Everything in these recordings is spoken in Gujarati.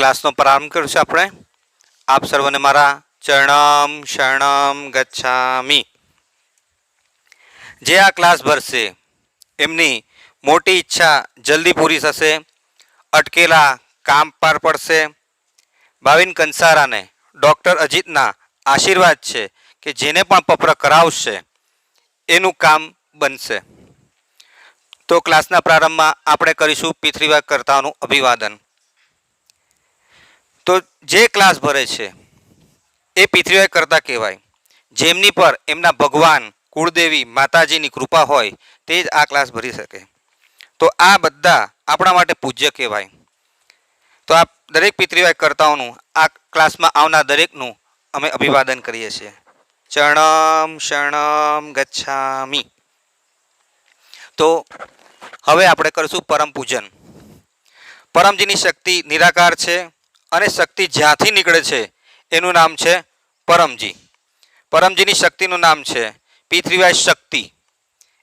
ક્લાસનો પ્રારંભ કરીશું આપણે. આપ સર્વને મારા ચરણમ શરણમ ગચ્છામિ. જે આ ક્લાસ ભરશે એમની મોટી ઈચ્છા જલ્દી પૂરી થશે, અટકેલા કામ પાર પડશે. ભાવિન કંસારાને ડૉક્ટર અજીતના આશીર્વાદ છે કે જેને પણ પત્ર કરાવશે એનું કામ બનશે. તો ક્લાસના પ્રારંભમાં આપણે કરીશું પિતૃવાક્ય કર્તાઓનું અભિવાદન. તો જે ક્લાસ ભરે છે એ પિતૃવાક્ય કર્તા કહેવાય. જેમની પર એમના ભગવાન, કુળદેવી, માતાજીની કૃપા હોય તે જ આ ક્લાસ ભરી શકે. તો આ બધા આપણા માટે પૂજ્ય કહેવાય. તો આ દરેક પિતૃવાક્ય કર્તાઓનું આ ક્લાસમાં આવનાર દરેકનું અમે અભિવાદન કરીએ છીએ. ચરણમ શરણમ ગચ્છામિ. તો હવે આપણે કરીશું પરમ પૂજન. પરમજીની શક્તિ નિરાકાર છે અને શક્તિ જ્યાંથી નીકળે છે એનું નામ છે પરમજી. પરમજીની શક્તિનું નામ છે પિતૃવાક્ય શક્તિ.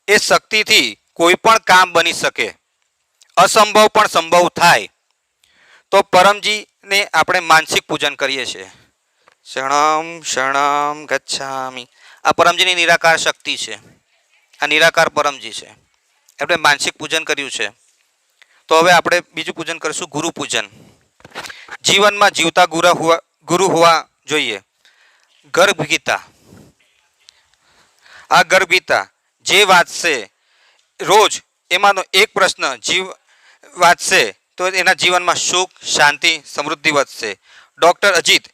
એ શક્તિથી કોઈ પણ કામ બની શકે, અસંભવ પણ સંભવ થાય. તો પરમજીને આપણે માનસિક પૂજન કરીએ છીએ. શરણમ શરણમ ગચ્છામિ. આ પરમજીની નિરાકાર શક્તિ છે, આ નિરાકાર પરમજી છે. આપણે માનસિક પૂજન કર્યું છે. તો હવે આપણે બીજું પૂજન કરીશું ગુરુ પૂજન. જીવનમાં જીવતા ગુરુ હોવા જોઈએ. ગર્ભ ગીતા. આ ગર્ભ ગીતા જે વાંચશે રોજ એમાંનો એક પ્રશ્ન જીવ વાંચશે તો એના જીવનમાં સુખ, શાંતિ, સમૃદ્ધિ વધશે. ડૉક્ટર અજીત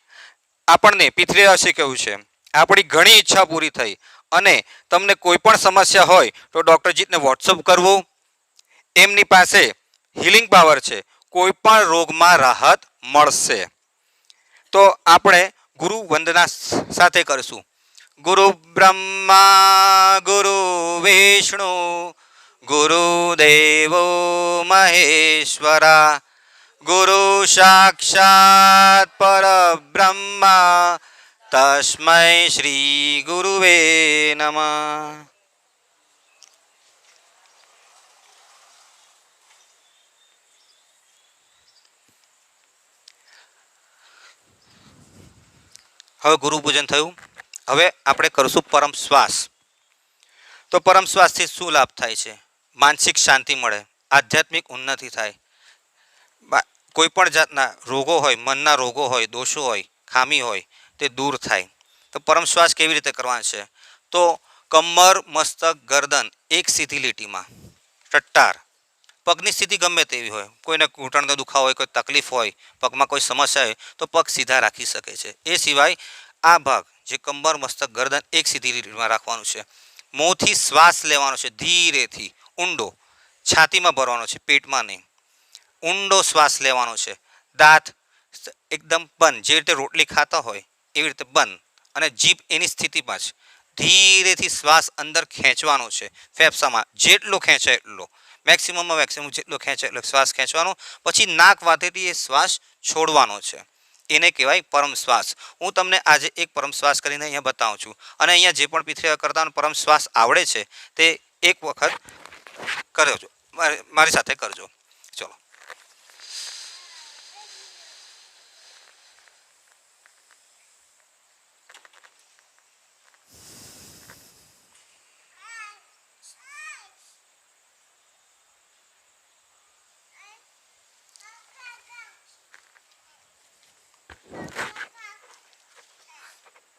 આપણને પિતૃવાક્ય શીખવ્યું છે. આપણી ઘણી ઈચ્છા પૂરી થઈ અને તમને કોઈ પણ સમસ્યા હોય તો ડૉક્ટર અજીતને વોટ્સઅપ કરવું. એમની પાસે હિલિંગ પાવર છે, કોઈ પણ રોગમાં રાહત મળશે. તો આપણે ગુરુ વંદના સાથે કરીશું. ગુરુ બ્રહ્મા ગુરુ વિષ્ણુ ગુરુદેવો મહેશ્વરા ગુરુ સાક્ષાત પરબ્રહ્મા તસ્મૈ શ્રી ગુરુવે નમઃ. હવે ગુરુ પૂજન થયું. હવે આપણે કરીશું પરમ શ્વાસ. તો પરમ શ્વાસથી શું લાભ થાય છે? માનસિક શાંતિ મળે, આધ્યાત્મિક ઉન્નતિ થાય, કોઈ પણ જાતના રોગો હોય, મનના રોગો હોય, દોષો હોય, ખામી હોય તે દૂર થાય. તો પરમ શ્વાસ કેવી રીતે કરવાના છે? તો કમર, મસ્તક, ગરદન એક સીધી લીટીમાં, ટટ્ટાર. પગની સ્થિતિ ગમે તેવી હોય, કોઈને ઘૂંટણનો દુખાવો હોય, કોઈ તકલીફ હોય, પગમાં કોઈ સમસ્યા હોય તો પગ સીધા રાખી શકે છે. એ સિવાય આ ભાગ જે કમર, મસ્તક, ગરદન એક સીધી લીટીમાં રાખવાનું છે. મોંથી શ્વાસ લેવાનો છે, ધીરેથી ઊંડો, છાતીમાં ભરવાનો છે, પેટમાં નહીં. ઊંડો શ્વાસ લેવાનો છે. દાંત એકદમ બંધ, જે રીતે રોટલી ખાતા હોય એવી રીતે બંધ, અને જીભ એની સ્થિતિમાં જ ધીરેથી શ્વાસ અંદર ખેંચવાનો છે. ફેફસામાં જેટલો ખેંચાય એટલો, મેક્સિમમમાં મેક્સિમમ જેટલો ખેંચાય એટલો શ્વાસ ખેંચવાનો. પછી નાક વાટેથી એ શ્વાસ છોડવાનો છે. એને કહેવાય પરમ શ્વાસ. હું તમને આજે એક પરમ શ્વાસ કરીને અહીંયા બતાવું છું. અને અહીંયા જે પણ પિતૃવાક્ય કર્તાનો પરમ શ્વાસ આવડે છે તે એક વખત કરજો, મારી સાથે કરજો. ચલો.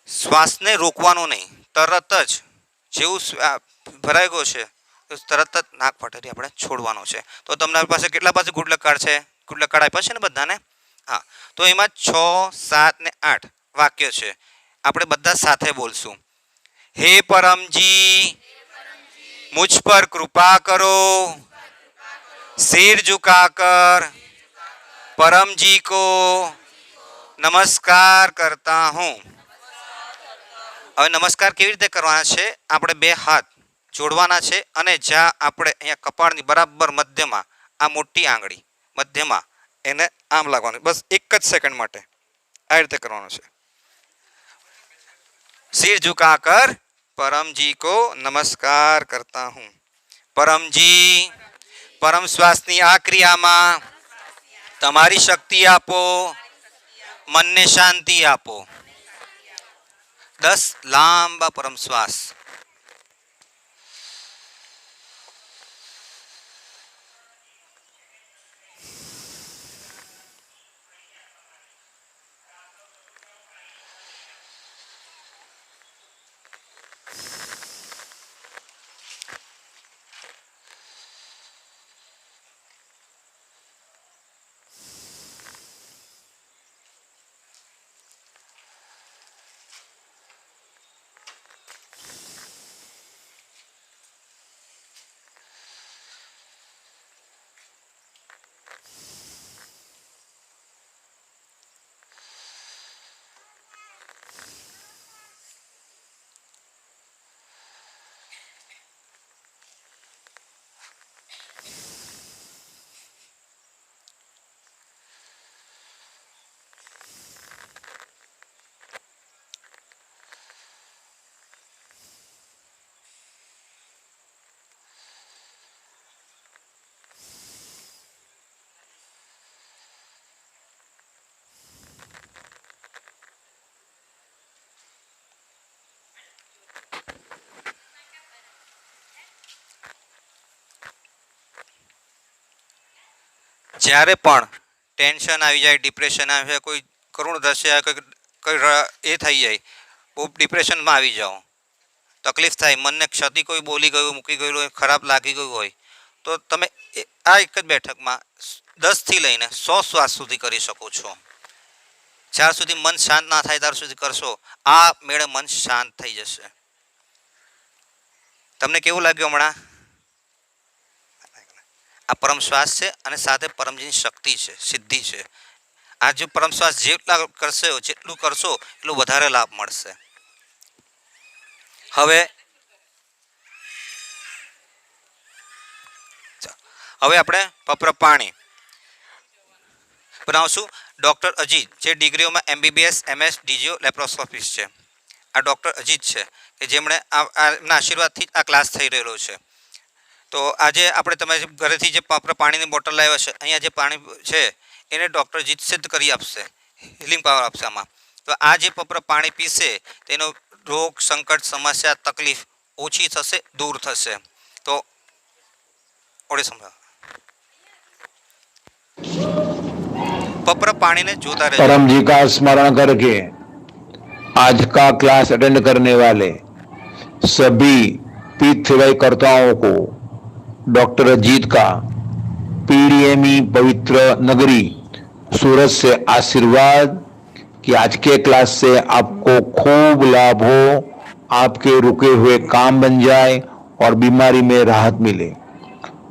શ્વાસને રોકવાનો નહીં, તરત જ જેવું ભરાઈ ગયો છે તરત જ નાક ફાટેથી આપણે છોડવાનો છે. તો તમારી પાસે કેટલા પાસે ગુડલક કાર્ડ છે? ગુડલક કાર્ડ આપ્યા છે ને બધાને? હા. તો એમાં 6, 7 ને 8 વાક્ય છે. આપણે બધા સાથે બોલશું. હે પરમજી, મુझ પર કૃપા કરો, सिर झुकाकर परम जी को नमस्कार करता हूँ. હવે નમસ્કાર કેવી રીતે કરવાના છે? આપણે બે હાથ જોડવાના છે અને જ્યાં આપણે અહીંયા કપાળની બરાબર મધ્યમાં આ મોટી આંગળી મધ્યમાં એને આમ લાગવાનું, બસ એક જ સેકન્ડ માટે આ રીતે કરવાનું છે. सिर झुकाकर परम जी को नमस्कार करता हूँ. परम जी, परम श्वासनी આ ક્રિયામાં તમારી શક્તિ આપો, મનને શાંતિ આપો. 10 લાંબા પરમ શ્વાસ. જ્યારે પણ ટેન્શન આવી જાય, ડિપ્રેશન આવી જાય, કોઈ કરુણ દ્રશ્ય, કોઈ એ થઈ જાય, બહુ ડિપ્રેશનમાં આવી જાઓ, તકલીફ થાય, મનને ક્ષતિ કોઈ બોલી ગયું, મૂકી ગયું હોય, ખરાબ લાગી ગયું હોય, તો તમે આ એક જ બેઠકમાં 10થી લઈને 100 શ્વાસ સુધી કરી શકો છો. જ્યાર સુધી મન શાંત ના થાય ત્યાર સુધી કરશો. આ મેળે મન શાંત થઈ જશે. તમને કેવું લાગ્યું હમણાં? આ પરમ શ્વાસ છે અને સાથે પરમજીની શક્તિ છે, સિદ્ધિ છે. આ જો પરમ શ્વાસ જેટલું કરશો એટલું વધારે લાભ મળશે. હવે આપણે પપ્ર પાણી બનાવશું. ડૉક્ટર અજીત, જે ડિગ્રીઓમાં MBBS MS DGO લેપ્રોસ્કોપિસ્ટ છે, આ ડૉક્ટર અજીત છે કે જેમણે એમના આશીર્વાદથી આ ક્લાસ થઈ રહેલો છે. તો આજે આપણે તમે ઘરેથી જે પાણીની બોટલ લાવ્યા છે, અહીંયા જે પાણી છે એને ડૉક્ટર અજીત સિદ્ધ કરી આપશે, હિલિંગ પાવર આપશે આમાં. તો આ જે પાણી પીશે તેનો રોગ, સંકટ, સમસ્યા, તકલીફ ઓછી થશે, દૂર થશે. તો ઓળે સમજાવો. पप्र पानी ने जोता रहे। परम जी का स्मरण करके आज का क्लास अटेंड करने वाले सभी तीर्थयात्रियों को डॉक्टर अजीत का पीडीएमई पवित्र नगरी सूरत से आशीर्वाद कि आज के क्लास से आपको खूब लाभ हो, आपके रुके हुए काम बन जाए और बीमारी में राहत मिले।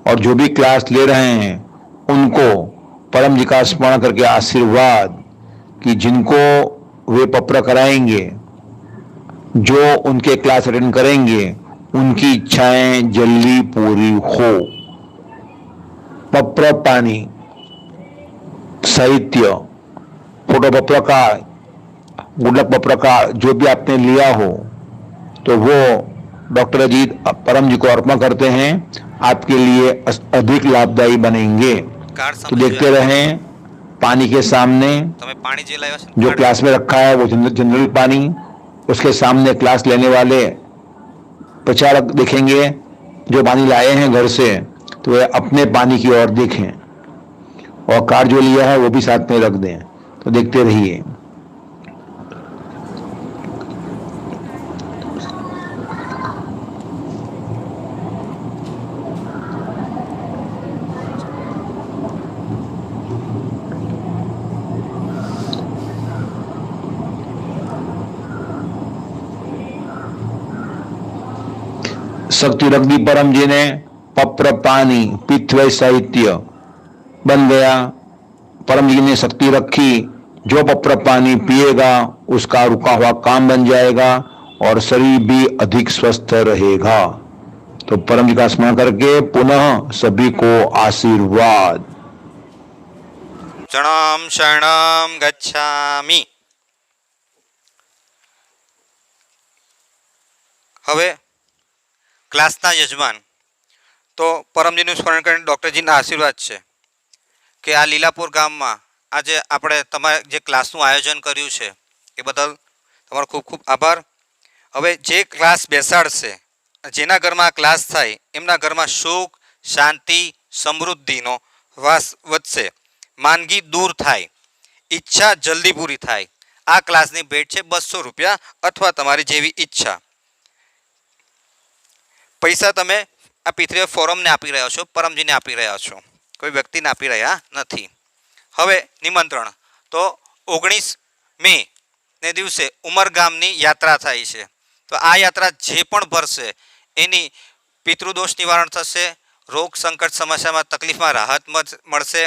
और जो भी क्लास ले रहे हैं उनको परम जी का स्मरण करके आशीर्वाद कि जिनको वे पप्र कराएंगे, जो उनके क्लास अटेंड करेंगे, उनकी इच्छाएं जल्दी पूरी हो। पप्र पानी साहित्य, फोटो पप्र का, गुडक पप्र का जो भी आपने लिया हो तो वो डॉक्टर अजीत परम जी को अर्पण करते हैं, आपके लिए अधिक लाभदायी बनेंगे। तो देखते रहें पानी के सामने जो क्लास में रखा है वो जनरल पानी, उसके सामने क्लास लेने वाले प्रचारक देखेंगे जो पानी लाए हैं घर से, तो वे अपने पानी की ओर देखें और कार्ड जो लिया है वो भी साथ में रख दें। तो देखते रहिए। शक्ति रख दी परम जी ने, पप्र पानी पित्तवय साहित्य बन गया। परम जी ने शक्ति रखी, जो पप्र पानी पिएगा उसका रुका हुआ काम बन जाएगा और शरीर भी अधिक स्वस्थ रहेगा। तो परम जी का स्मरण करके पुनः सभी को आशीर्वाद। शरणं शरणं गच्छामि। હવે ક્લાસના યજમાન તો પરમજીનું સ્મરણ કરીને ડૉક્ટરજીના આશીર્વાદ છે કે આ લીલાપુર ગામમાં આજે આપણે તમારે જે ક્લાસનું આયોજન કર્યું છે એ બદલ તમારો ખૂબ ખૂબ આભાર. હવે જે ક્લાસ બેસાડશે, જેના ઘરમાં આ ક્લાસ થાય એમના ઘરમાં સુખ, શાંતિ, સમૃદ્ધિનો વાસ વધશે, માંદગી દૂર થાય, ઈચ્છા જલ્દી પૂરી થાય. આ ક્લાસની ભેટ છે 200 રૂપિયા અથવા તમારી જેવી ઈચ્છા. પૈસા તમે આ P3 ફોરમને આપી રહ્યા છો, પરમજીને આપી રહ્યા છો, કોઈ વ્યક્તિને આપી રહ્યા નથી. હવે નિમંત્રણ તો 19 મે ને દિવસે ઉમરગામની યાત્રા થાય છે. તો આ યાત્રા જે પણ ભરશે એની પિતૃદોષ નિવારણ થશે, રોગ સંકટ સમસ્યામાં તકલીફમાં રાહત મળશે,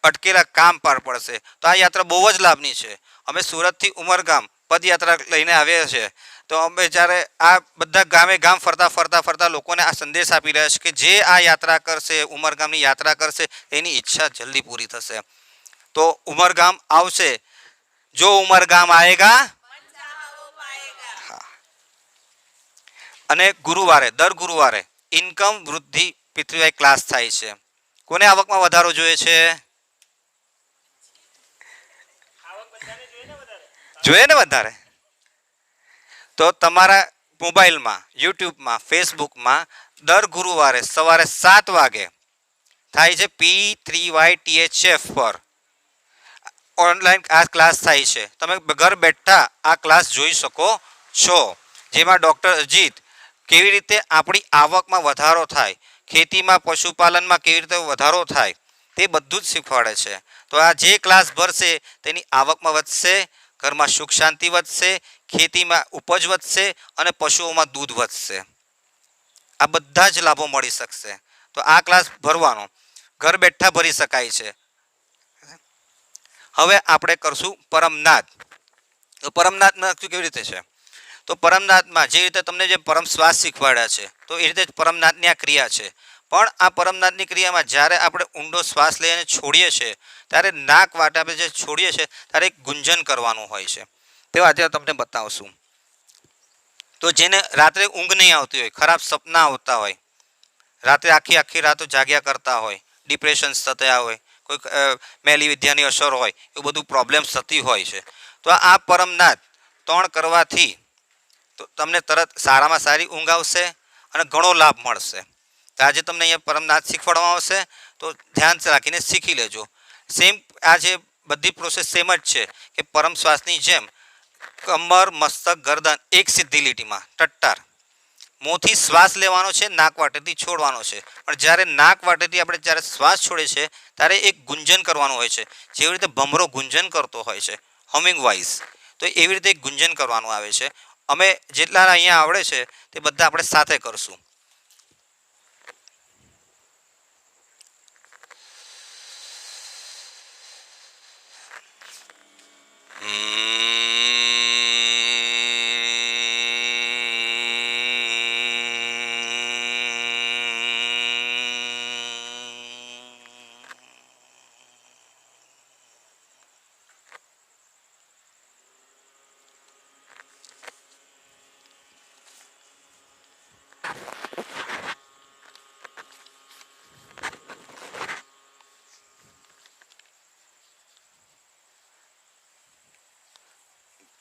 અટકેલા કામ પાર પડશે. તો આ યાત્રા બહુ જ લાભની છે. અમે સુરતથી ઉમરગામ પદયાત્રા લઈને આવ્યા છીએ. તો અમે જ્યારે આ બધા ગામે ગામ ફરતા લોકોને આ સંદેશ આપી રહ્યા છે કે જે આ યાત્રા કરશે, ઉમરગામની યાત્રા કરશે, એની ઈચ્છા જલ્દી પૂરી થશે. તો ઉમરગામ આવશે, જો ઉમરગામ આએગા. અને દર ગુરુવારે ઇન્કમ વૃદ્ધિ P3 ક્લાસ થાય છે. કોને આવકમાં વધારો જોઈએ છે? જોઈએ ને વધારે. તો તમારા મોબાઈલમાં, યુટ્યુબમાં, ફેસબુકમાં દર ગુરુવારે સવારે 7 વાગે થાય છે P3Y THF પર ઓનલાઈન આ ક્લાસ થાય છે. તમે ઘર બેઠા આ ક્લાસ જોઈ શકો છો, જેમાં ડૉક્ટર અજીત કેવી રીતે આપણી આવકમાં વધારો થાય, ખેતીમાં, પશુપાલનમાં કેવી રીતે વધારો થાય, તે બધું જ શીખવાડે છે. તો આ જે ક્લાસ ભરશે તેની આવકમાં વધશે, ઘરમાં સુખ શાંતિ વધશે, ખેતીમાં ઉપજ વધશે અને પશુઓમાં દૂધ વધશે. આ બધા જ લાભો મળી શકશે. તો આ ક્લાસ ભરવાનો ઘર બેઠા ભરી શકાય છે. હવે આપણે કરશું પરમનાદ. તો પરમનાદમાં કેવી રીતે છે? તો પરમનાદમાં જે રીતે તમને જે પરમ શ્વાસ શીખવાડ્યા છે, તો એ રીતે જ પરમનાદની આ ક્રિયા છે. પણ આ પરમનાદની ક્રિયામાં જ્યારે આપણે ઊંડો શ્વાસ લઈને છોડીએ છીએ ત્યારે નાક વાટે આપણે જે છોડીએ છીએ ત્યારે એક ગુંજન કરવાનું હોય છે. તે આજે તમને બતાવશું. તો જેને રાત્રે ઊંઘ નહીં આવતી હોય, ખરાબ સપના આવતા હોય, રાત્રે આખી રાતો જાગ્યા કરતા હોય, ડિપ્રેશન્સ થતા હોય, કોઈ મેલી વિદ્યાની અસર હોય, એવું બધું પ્રોબ્લેમ્સ થતી હોય છે. તો આ પરમનાદ 3 કરવાથી તો તમને તરત સારામાં સારી ઊંઘ આવશે અને ઘણો લાભ મળશે. તો આજે તમને અહીંયા પરમનાદ શીખવાડવામાં આવશે, તો ધ્યાન રાખીને શીખી લેજો. સેમ આ જે બધી પ્રોસેસ સેમ જ છે કે પરમ શ્વાસની જેમ કમર, મસ્તક, ગરદન એક સીધી લીટીમાં ટટ્ટાર. મોંથી શ્વાસ લેવાનો છે, નાક વાટેથી છોડવાનો છે. પણ જ્યારે નાક વાટેથી આપણે જ્યારે શ્વાસ છોડે છે ત્યારે એક ગુંજન કરવાનું હોય છે, જેવી રીતે ભમરો ગુંજન કરતો હોય છે, હમિંગ વોઇસ. તો એવી રીતે એક ગુંજન કરવાનું આવે છે. અમે જેટલા અહીંયા આવડે છે તે બધા આપણે સાથે કરશું.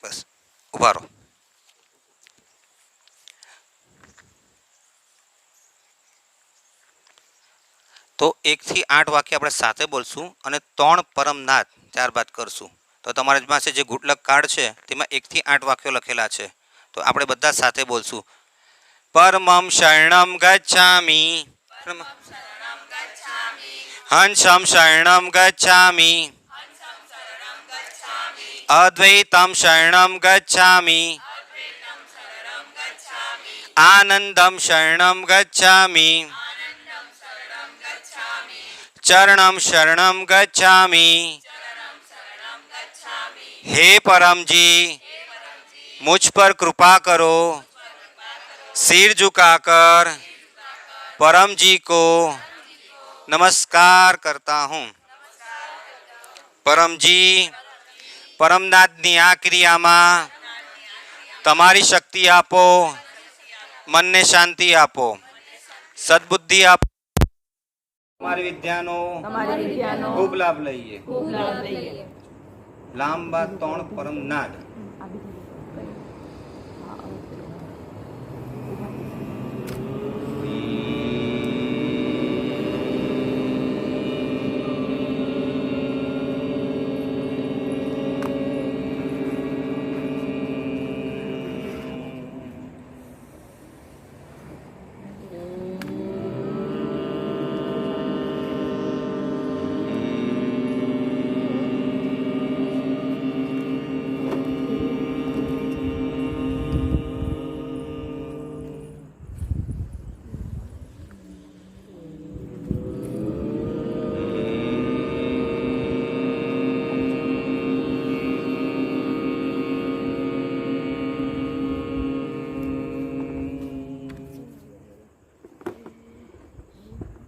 બસ ઉભા રહો. તો 1 થી 8 વાક્ય આપણે સાથે બોલશું અને 3 પરમનાદ ત્યારબાદ કરશું. તો તમારી પાસે જે ગુડલક કાર્ડ છે તેમાં 1 થી 8 વાક્યો લખેલા છે. તો આપણે બધા સાથે બોલશું. પરમં શરણં ગચ્છામિ, હંસં શરણં ગચ્છામિ, અદ્વૈતં શરણં ગચ્છામિ, આનંદં શરણં ગચ્છામિ, ચરણં શરણં ગચ્છામિ. हे परमजी, मुझ पर कृपा करो. सिर झुकाकर परम जी को नमस्कार करता हूँ. परमजी, परमनादની આ ક્રિયામાં તમારી શક્તિ આપો, મનને શાંતિ આપો, સદબુદ્ધિ આપો. તમારી વિદ્યાનો તમારી વિદ્યાનો ખૂબ લાભ લઈએ. ખૂબ લાભ લઈએ. લાંબા 3 પરમ નાદ.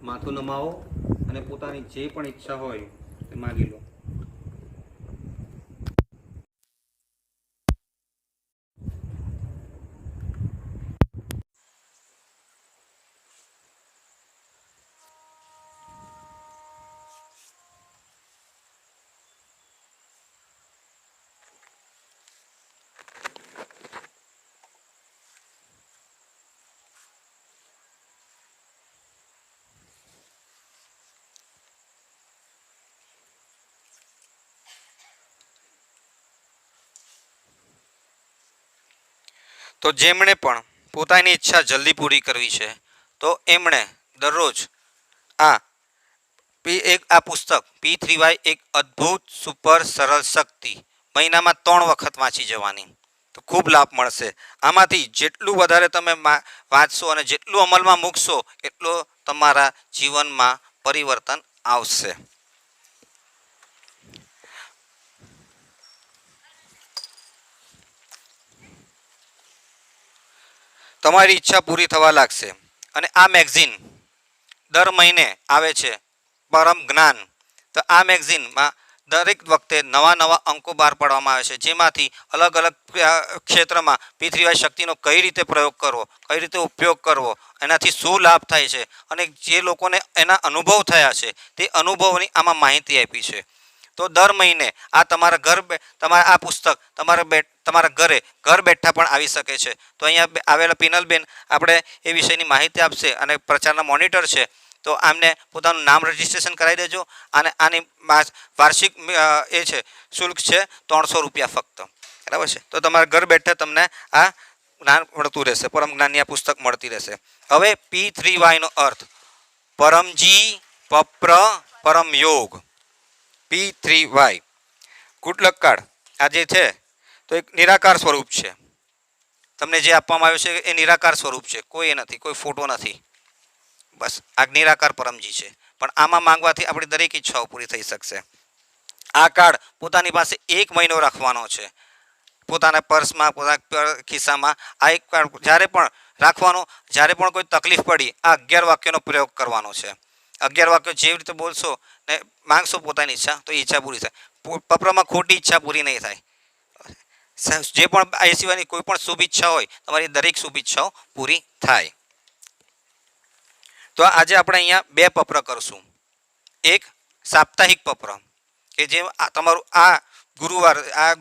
માથું નમાવો અને પોતાની જે પણ ઈચ્છા હોય તે માગી લો. તો જેમણે પણ પોતાની ઈચ્છા જલ્દી પૂરી કરવી છે તો એમણે દરરોજ આ આ પુસ્તક P3Y એક અદ્ભુત સુપર સરળ શક્તિ મહિનામાં 3 વખત વાંચી જવાની. તો ખૂબ લાભ મળશે. આમાંથી જેટલું વધારે તમે વાંચશો અને જેટલું અમલમાં મૂકશો એટલો તમારા જીવનમાં પરિવર્તન આવશે. તમારી ઈચ્છા પૂરી થવા લાગશે. અને આ મેગઝીન દર મહિને આવે છે, પરમ જ્ઞાન. તો આ મેગઝીનમાં દરેક વખતે નવા નવા અંકો બહાર પાડવામાં આવે છે, જેમાંથી અલગ અલગ ક્ષેત્રમાં P3Y શક્તિનો કઈ રીતે પ્રયોગ કરવો, કઈ રીતે ઉપયોગ કરવો, એનાથી શું લાભ થાય છે અને જે લોકોને એના અનુભવ થયા છે તે અનુભવની આમાં માહિતી આપી છે. તો દર મહિને આ તમારા આ પુસ્તક તમારા ઘર બેઠા પણ આવી શકે છે. તો અહીંયા આવેલા પિનલબેન આપણે એ વિષયની માહિતી આપશે અને પ્રચારના મોનિટર છે. તો આમને પોતાનું નામ રજીસ્ટ્રેશન કરાવી દેજો. અને આની વાર્ષિક એ છે શુલ્ક છે 300 રૂપિયા ફક્ત. બરાબર છે. તો તમારા ઘર બેઠા તમને આ જ્ઞાન મળતું રહેશે, પરમ જ્ઞાનની આ પુસ્તક મળતી રહેશે. હવે P3Y નો અર્થ પરમજી પપ્ર પરમ યોગ. P3Y કુટલકાળ આ જે છે તો એક નિરાકાર સ્વરૂપ છે. તમને જે આપવામાં આવ્યું છે એ નિરાકાર સ્વરૂપ છે, કોઈ એ નથી, કોઈ ફોટો નથી. બસ આ નિરાકાર પરમજી છે. પણ આમાં માંગવાથી આપણી દરેક ઈચ્છાઓ પૂરી થઈ શકશે. આ કાર્ડ પોતાની પાસે 1 મહિનો રાખવાનો છે, પોતાના પર્સમાં, પોતાના ખિસ્સામાં. આ એક કાર્ડ જ્યારે પણ રાખવાનો, જ્યારે પણ કોઈ તકલીફ પડી આ 11 વાક્યોનો પ્રયોગ કરવાનો છે. 11 વાક્યો જેવી રીતે બોલશો ને માંગશો પોતાની ઈચ્છા તો ઈચ્છા પૂરી થાય. પપ્રમાં ખોટી ઈચ્છા પૂરી નહીં થાય. જે પણ આ સિવાયની કોઈ પણ શુભ ઈચ્છા હોય તમારી દરેક શુભ ઈચ્છાઓ પૂરી થાય. તો આજે આપણે અહીંયા 2 પત્ર કરશું. એક સાપ્તાહિક પત્ર કે જે તમારું આ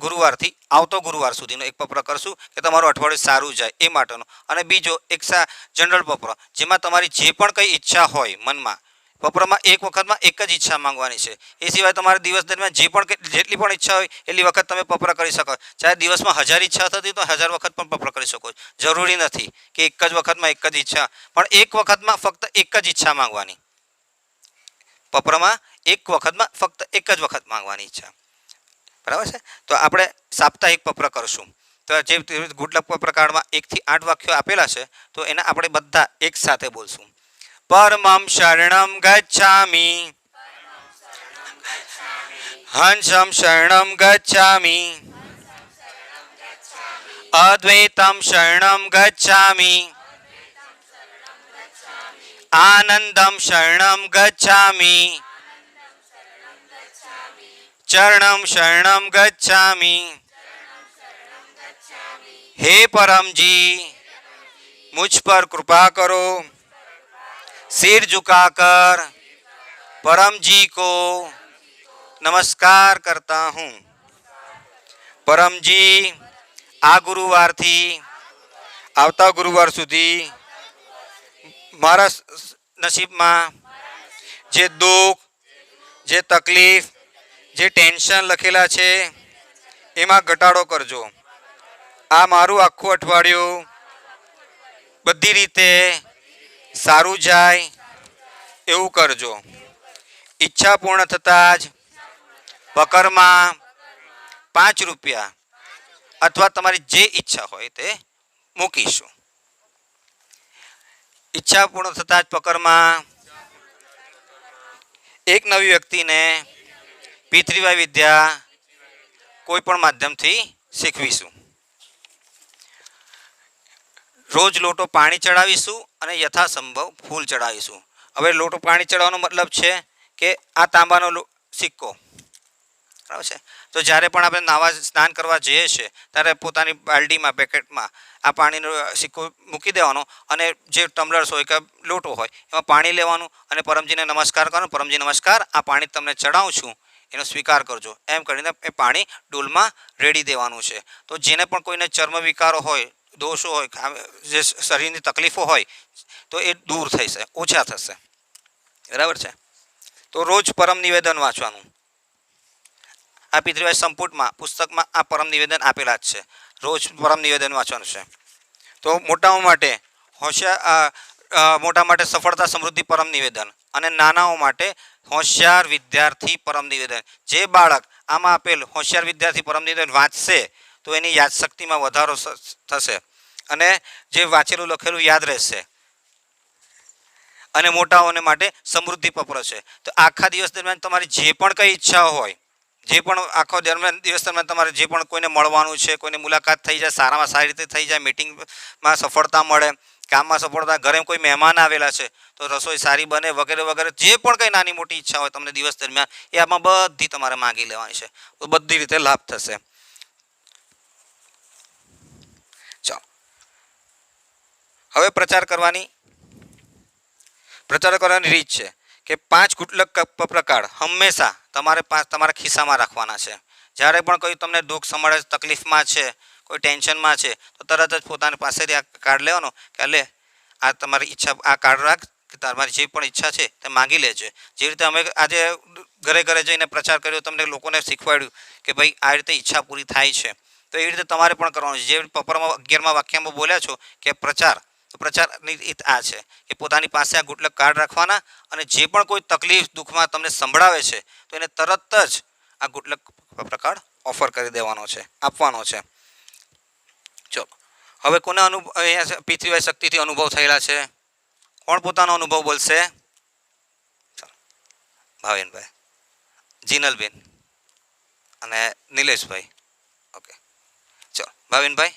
ગુરુવારથી આવતો ગુરુવાર સુધીનો એક પત્ર કરશું કે તમારું અઠવાડિયું સારું જાય એ માટેનો. અને બીજો એક જનરલ પત્ર જેમાં તમારી જે પણ કંઈ ઈચ્છા હોય મનમાં, પત્રમાં એક વખતમાં એક જ ઈચ્છા માંગવાની છે. એ સિવાય તમારે દિવસ દરમિયાન જેટલી પણ ઈચ્છા હોય એટલી વખત તમે પત્ર કરી શકો. ચાહે દિવસમાં 1000 ઈચ્છા થતી તો 1000 વખત પણ પત્ર કરી શકો. જરૂરી નથી કે એક જ વખતમાં એક જ ઈચ્છા, પણ એક વખતમાં ફક્ત એક જ ઈચ્છા માંગવાની. પત્રમાં એક વખતમાં ફક્ત એક જ વખત માંગવાની ઈચ્છા. બરાબર છે. તો આપણે સાપ્તાહિક પત્ર કરશું. તો જે ગુડલક પત્ર કાર્ડમાં 1 થી 8 વાક્યો આપેલા છે તો એના આપણે બધા એક સાથે બોલશું. પરમં શરણં ગચ્છામિ, હંસં શરણં ગચ્છામિ, અદ્વૈતં શરણં ગચ્છામિ, આનંદં શરણં ગચ્છામિ, ચરણં શરણં ગચ્છામિ. હે परमजी मुझ पर कृपा करो, सिर झुकाकर परम जी को नमस्कार करता हूँ। परम जी आ गुरुवारથી આવતા ગુરુવાર સુધી મારા નસીબમાં જે દુઃખ, જે તકલીફ, જે ટેન્શન લખેલા છે એમાં ઘટાડો કરજો. આ મારું આખું અઠવાડિયું બધી રીતે સારું જાય એવું કરજો. ઈચ્છા પૂર્ણ થતાં જ પકરમાં 5 રૂપિયા અથવા તમારી જે ઈચ્છા હોય તે મૂકીશું. ઈચ્છા પૂર્ણ થતાં જ પકરમાં એક નવી વ્યક્તિને પિતૃવાય વિદ્યા કોઈ પણ માધ્યમથી શીખવીશું. રોજ લોટો પાણી ચડાવીશું અને યથાસંભવ ફૂલ ચડાવીશું. હવે લોટો પાણી ચડાવવાનો મતલબ છે કે આ તાંબાનો સિક્કો, બરાબર છે. તો જ્યારે પણ આપણે નાવા સ્નાન કરવા જઈએ છીએ ત્યારે પોતાની બાલટીમાં પેકેટમાં આ પાણીનો સિક્કો મૂકી દેવાનો અને જે ટમ્બલર્સ હોય કે લોટો હોય એમાં પાણી લેવાનું અને પરમજીને નમસ્કાર કરવાનો. પરમજી નમસ્કાર, આ પાણી તમને ચડાવું છું, એનો સ્વીકાર કરજો. એમ કરીને એ પાણી ડોલમાં રેડી દેવાનું છે. તો જેને પણ કોઈને ચર્મ વિકારો હોય, દોષો હોય, જે શરીરની તકલીફો હોય તો એ દૂર થશે, ઓછા થશે. બરાબર છે. તો રોજ પરમ નિવેદન વાંચવાનું. આ પિતૃવાય સંપુટમાં પુસ્તકમાં આ પરમ નિવેદન આપેલા જ છે. રોજ પરમ નિવેદન વાંચવાનું છે. તો મોટાઓ માટે મોટા માટે સફળતા સમૃદ્ધિ પરમ નિવેદન અને નાનાઓ માટે હોશિયાર વિદ્યાર્થી પરમ નિવેદન. જે બાળક આમાં આપેલ હોશિયાર વિદ્યાર્થી પરમ નિવેદન વાંચશે તો એની યાદશક્તિમાં વધારો થશે અને જે વાંચેલું લખેલું યાદ રહેશે. અને મોટાઓને માટે સમૃદ્ધિ પત્ર છે. તો આખા દિવસ દરમિયાન તમારી જે પણ કંઈ ઈચ્છા હોય, જે પણ આખો દિવસ દરમિયાન તમારે જે પણ કોઈને મળવાનું છે, કોઈને મુલાકાત થઈ જાય, સારામાં સારી રીતે થઈ જાય, મિટિંગમાં સફળતા મળે, કામમાં સફળતા, ઘરે કોઈ મહેમાન આવેલા છે તો રસોઈ સારી બને, વગેરે વગેરે, જે પણ કંઈ નાની મોટી ઈચ્છા હોય તમને દિવસ દરમિયાન એ આમાં બધી તમારે માગી લેવાની છે. તો બધી રીતે લાભ થશે. ચાલો હવે પ્રચાર કરવાની રીત છે કે 5 ગુટલક પ્રકાર હંમેશા તમારા ખિસ્સામાં રાખવાના છે. જ્યારે પણ કોઈ તમને દુઃખ સમળે, તકલીફમાં છે, કોઈ ટેન્શનમાં છે તો તરત જ પોતાની પાસેથી આ કાર્ડ લેવાનો કે લે આ તમારી ઈચ્છા, આ કાર્ડ રાખ, કે તમારી જે પણ ઈચ્છા છે તે માગી લેજે. જે રીતે અમે આજે ઘરે ઘરે જઈને પ્રચાર કર્યો, તમને લોકોને શીખવાડ્યું કે ભાઈ આ રીતે ઈચ્છા પૂરી થાય છે, તો એવી રીતે તમારે પણ કરવાનું છે. જે પપરમાં 11મા વાક્યમાં બોલ્યા છો કે પ્રચારની રીત આ છે કે પોતાની પાસે આ ગુટલક કાર્ડ રાખવાના અને જે પણ કોઈ તકલીફ દુઃખમાં તમને સંભળાવે છે તો એને તરત જ આ ગુટલક પ્રકાર ઓફર કરી દેવાનો છે, આપવાનો છે. ચલો હવે કોને અહીંયા પિતૃવાય શક્તિથી અનુભવ થયેલા છે? કોણ પોતાનો અનુભવ બોલશે? ચાલો, ભાવિનભાઈ, જીનલબેન અને નિલેશભાઈ. ઓકે, ચલો ભાવિનભાઈ.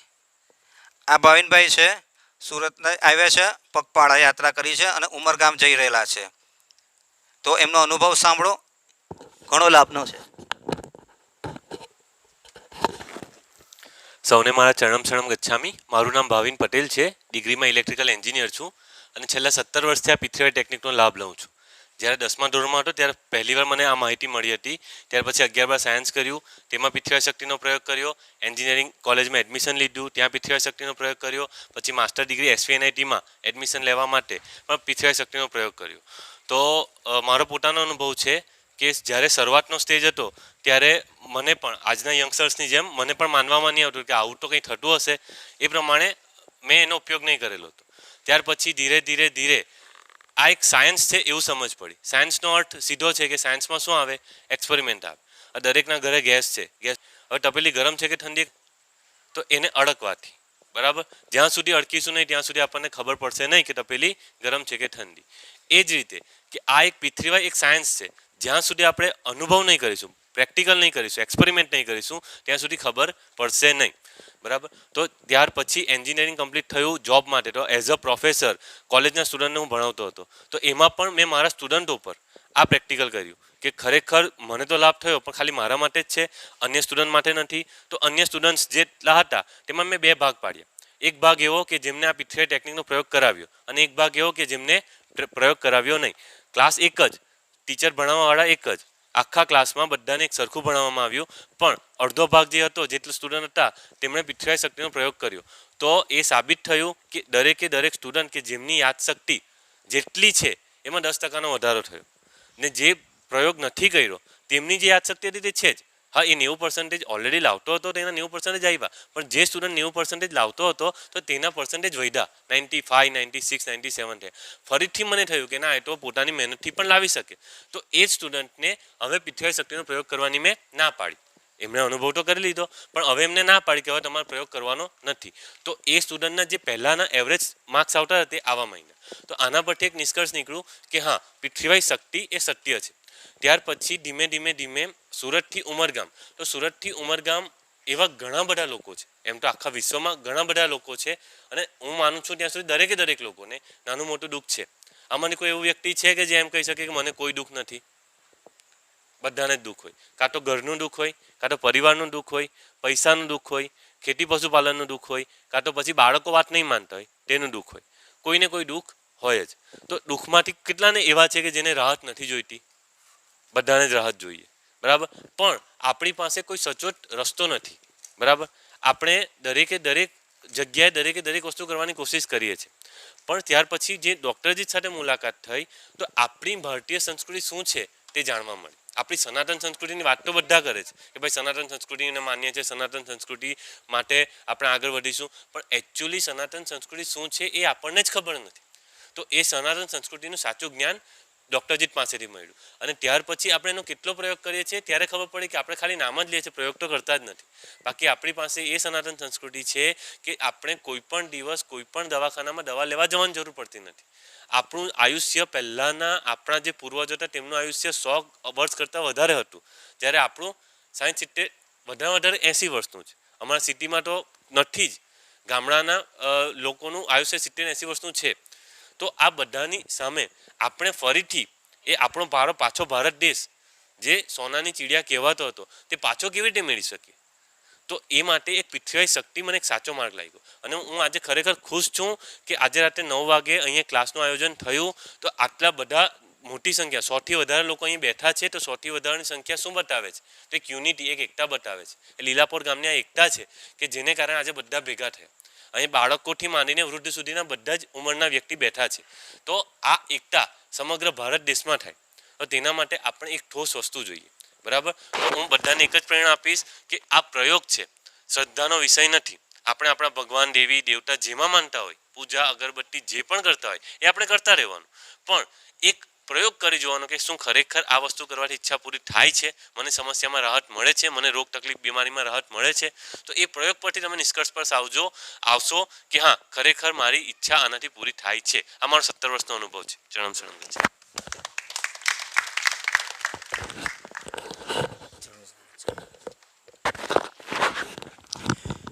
આ ભાવિનભાઈ છે, સુરત આવ્યા છે, પગપાળા યાત્રા કરી છે અને ઉમરગામ જઈ રહેલા છે. તો એમનો અનુભવ સાંભળો, ઘણો લાભનો છે. સૌને મારા ચરણમ ગચ્છામી. મારું નામ ભાવિન પટેલ છે. ડિગ્રીમાં ઇલેક્ટ્રિકલ એન્જિનિયર છું અને છેલ્લા 17 વર્ષથી આ પિતૃવાય ટેકનિકનો લાભ લઉં છું. જ્યારે 10મા ધોરણમાં હતો ત્યારે પહેલીવાર મને આ માહિતી મળી હતી. ત્યાર પછી 11 સાયન્સ કર્યું, તેમાં પિતૃવાય શક્તિનો પ્રયોગ કર્યો. એન્જિનિયરિંગ કોલેજમાં એડમિશન લીધું, ત્યાં પિતૃવાય શક્તિનો પ્રયોગ કર્યો. પછી માસ્ટર ડિગ્રી SVNITમાં એડમિશન લેવા માટે પણ પિતૃવાય શક્તિનો પ્રયોગ કર્યો. તો મારો પોતાનો અનુભવ છે કે જ્યારે શરૂઆતનો સ્ટેજ હતો ત્યારે મને પણ આજના યંગસ્ટર્સની જેમ મને પણ માનવામાં નહીં આવતું કે આવું તો કંઈ થતું હશે. એ પ્રમાણે મેં એનો ઉપયોગ નહીં કરેલો હતો. ત્યાર પછી ધીરે ધીરે આ એક સાયન્સ છે એવું સમજ પડી. સાયન્સનો અર્થ સીધો છે કે સાયન્સમાં શું આવે? એક્સપેરિમેન્ટ આવે. દરેકના ઘરે ગેસ છે, ગેસ હવે તપેલી ગરમ છે કે ઠંડી તો એને અડકવાથી, બરાબર, જ્યાં સુધી અડકીશું નહીં ત્યાં સુધી આપણને ખબર પડશે નહીં કે તપેલી ગરમ છે કે ઠંડી. એ જ રીતે કે આ એક પિતૃવાય એક સાયન્સ છે. જ્યાં સુધી આપણે અનુભવ નહીં કરીશું, પ્રેક્ટિકલ નહીં કરીશું, એક્સપેરિમેન્ટ નહીં કરીશું ત્યાં સુધી ખબર પડશે નહીં, બરાબર. તો ત્યાર પછી એન્જિનિયરિંગ કમ્પ્લીટ થયું જોબ માટે. તો એઝ અ પ્રોફેસર કોલેજના સ્ટુડન્ટને હું ભણાવતો હતો. તો એમાં પણ મેં મારા સ્ટુડન્ટો પર આ પ્રેક્ટિકલ કર્યું કે ખરેખર મને તો લાભ થયો પણ ખાલી મારા માટે જ છે, અન્ય સ્ટુડન્ટ માટે નથી. તો અન્ય સ્ટુડન્ટ્સ જેટલા હતા તેમાં મેં 2 ભાગ પાડ્યા. એક ભાગ એવો કે જેમને આ પિતૃવાય ટેકનિકનો પ્રયોગ કરાવ્યો અને એક ભાગ એવો કે જેમને પ્રયોગ કરાવ્યો નહીં. ક્લાસ એક જ ટીચર ભણાવવાવાળા એક જ, આખા ક્લાસમાં બધાને એક સરખું ભણાવવામાં આવ્યું, પણ અડધો ભાગ જે હતો, જેટલા સ્ટુડન્ટ હતા તેમણે પૃથ્વીરાજ શક્તિનો પ્રયોગ કર્યો. તો એ સાબિત થયું કે દરેક સ્ટુડન્ટ કે જેમની યાદશક્તિ જેટલી છે એમાં 10%નો વધારો થયો, ને જે પ્રયોગ નથી કર્યો તેમની જે યાદશક્તિ હતી તે છે જ. હા, એ 90% ઓલરેડી લાવતો હતો તો એના 90% આવ્યા, પણ જે સ્ટુડન્ટ 90% લાવતો હતો તો તેના પર્સન્ટેજ વધ્યા, 95, 96, 97 થયા. ફરીથી મને થયું કે ના, એ તો પોતાની મહેનતથી પણ લાવી શકે. તો એ જ સ્ટુડન્ટને હવે પૃથ્વીરાજ શક્તિનો પ્રયોગ કરવાની મેં ના પાડી. એમણે અનુભવ તો કરી લીધો, પણ હવે એમને ના પાડી કે હવે તમારે પ્રયોગ કરવાનો નથી. તો એ સ્ટુડન્ટના જે પહેલાંના એવરેજ માર્ક્સ આવતા હતા તે આવા મહિના. તો આના પરથી એક નિષ્કર્ષ નીકળ્યું કે હા, પૃથ્વીરાજ શક્તિ એ સત્ય છે. ત્યાર પછી ધીમે સુરતથી ઉમરગામ. તો સુરતથી ઉમરગામ એવા ઘણા બધા લોકો છે, એમ તો આખા વિશ્વમાં ઘણા બધા લોકો છે, અને હું માનું છું ત્યાં સુધી દરેક લોકોને નાનું મોટું દુઃખ છે. આમાંની કોઈ એવું વ્યક્તિ છે કે જે એમ કહી શકે કે મને કોઈ દુઃખ નથી? બધાને જ દુઃખ હોય. કાં તો ઘરનું દુઃખ હોય, કાં તો પરિવારનું દુઃખ હોય, પૈસાનું દુઃખ હોય, ખેતી પશુપાલનનું દુઃખ હોય, કાં તો પછી બાળકો વાત નહીં માનતા હોય તેનું દુઃખ હોય. કોઈને કોઈ દુઃખ હોય જ. તો દુઃખમાંથી કેટલાને એવા છે કે જેને રાહત નથી જોઈતી? બધાને જ રાહત જોઈએ, બરાબર. પણ આપણી પાસે કોઈ સચોટ રસ્તો નથી, બરાબર. આપણે દરેક જગ્યાએ દરેક વસ્તુ કરવાની કોશિશ કરીએ છીએ, પણ ત્યાર પછી જે ડૉક્ટરજી સાથે મુલાકાત થઈ તો આપણી ભારતીય સંસ્કૃતિ શું છે તે જાણવા મળે. આપણી સનાતન સંસ્કૃતિની વાત તો બધા કરે છે કે ભાઈ સનાતન સંસ્કૃતિને માન્ય છે, સનાતન સંસ્કૃતિ માટે આપણે આગળ વધીશું, પણ એકચ્યુઅલી સનાતન સંસ્કૃતિ શું છે એ આપણને જ ખબર નથી. તો એ સનાતન સંસ્કૃતિનું સાચું જ્ઞાન ડૉક્ટરજી પાસેથી મળ્યું, અને ત્યાર પછી આપણે એનો કેટલો પ્રયોગ કરીએ છીએ ત્યારે ખબર પડી કે આપણે ખાલી નામ જ લઈએ છીએ, પ્રયોગ તો કરતા જ નથી. બાકી આપણી પાસે એ સનાતન સંસ્કૃતિ છે કે આપણે કોઈ પણ દિવસ કોઈ પણ દવાખાનામાં દવા લેવા જવાની જરૂર પડતી નથી. આપણું આયુષ્ય પહેલાંના આપણા જે પૂર્વજો હતા તેમનું આયુષ્ય 100 વર્ષ કરતાં વધારે હતું, જ્યારે આપણું 60-70 વધારે 80 વર્ષનું છે. અમારા સિટીમાં તો નથી જ, ગામડાના લોકોનું આયુષ્ય 70-80 વર્ષનું છે. તો આ બધાની સામે આપણે ફરીથી એ આપણો પાછો ભારત દેશ જે સોનાની ચીડિયા કહેવાતો હતો તે પાછો કેવી રીતે મેળવી શકીએ? તો એ માટે એક પૃથ્વીરાજ શક્તિ મને એક સાચો માર્ગ લાગ્યો, અને હું આજે ખરેખર ખુશ છું કે આજે રાત્રે 9 વાગે અહીંયા ક્લાસનું આયોજન થયું. તો આટલા બધા મોટી સંખ્યા, 100થી વધારે લોકો અહીં બેઠા છે. તો 100થી વધારેની સંખ્યા શું બતાવે છે? તો એક યુનિટી, એક એકતા બતાવે છે. એ લીલાપોર ગામની આ એકતા છે કે જેને કારણે આજે બધા ભેગા થયા. અહીં બાળકોથી માંડીને વૃદ્ધ સુધીના બધા જ ઉંમરના વ્યક્તિ બેઠા છે. તો આ એકતા સમગ્ર ભારત દેશમાં થાય તો તેના માટે આપણે એક ઠોસ વસ્તુ જોઈએ, બરાબર. તો હું બધાને એક જ પ્રેરણા આપીશ કે આ પ્રયોગ છે, શ્રદ્ધાનો વિષય નથી. આપણે આપણા ભગવાન, દેવી દેવતા જેમાં માનતા હોય, પૂજા અગરબત્તી જે પણ કરતા હોય એ આપણે કરતા રહેવાનું, પણ એક પ્રયોગ કરી જોવાનો કે શું ખરેખર આ વસ્તુ કરવાથી ઈચ્છા પૂરી થાય છે, મને સમસ્યામાં રાહત મળે છે, મને રોગ તકલીફ બીમારીમાં રાહત મળે છે. તો એ પ્રયોગ પરથી તમે નિષ્કર્ષ પર આવશો કે હા, ખરેખર મારી ઈચ્છા આનાથી પૂરી થાય છે. આ મારો 17 વર્ષનો અનુભવ છે. ચરણમ છે.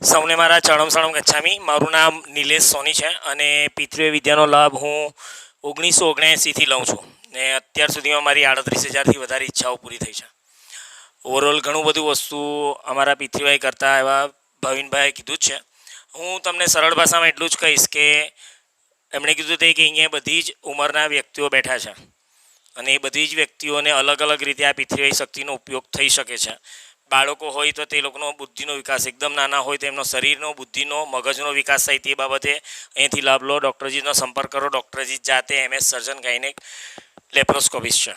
સૌને મારા ચરણમ ગચ્છામી. મારું નામ નિલેશ સોની છે અને પૃથ્વી વિદ્યાનો લાભ હું 1979થી લઉં છું, ને અત્યાર સુધીમાં મારી 38,000થી વધારે ઈચ્છાઓ પૂરી થઈ છે. ઓવરઓલ ઘણું બધું વસ્તુ અમારા પૃથ્વીભાઈ કરતા એવા ભાવિનભાઈએ કીધું જ છે. હું તમને સરળ ભાષામાં એટલું જ કહીશ કે એમણે કીધું તે કે અહીંયા બધી જ ઉંમરના વ્યક્તિઓ બેઠા છે, અને એ બધી જ વ્યક્તિઓને અલગ અલગ રીતે આ પૃથ્વી શક્તિનો ઉપયોગ થઈ શકે છે. બાળકો હોય તો તે લોકોનો બુદ્ધિનો વિકાસ, એકદમ નાના હોય તો એમનો શરીરનો, બુદ્ધિનો, મગજનો વિકાસ થાય તે બાબતે અહીંથી લાભ લો. ડૉક્ટરજીનો સંપર્ક કરો. ડૉક્ટરજી જાતે MS સર્જન ગાયનેક લેપ્રોસ્કોપિસ્ટ છે.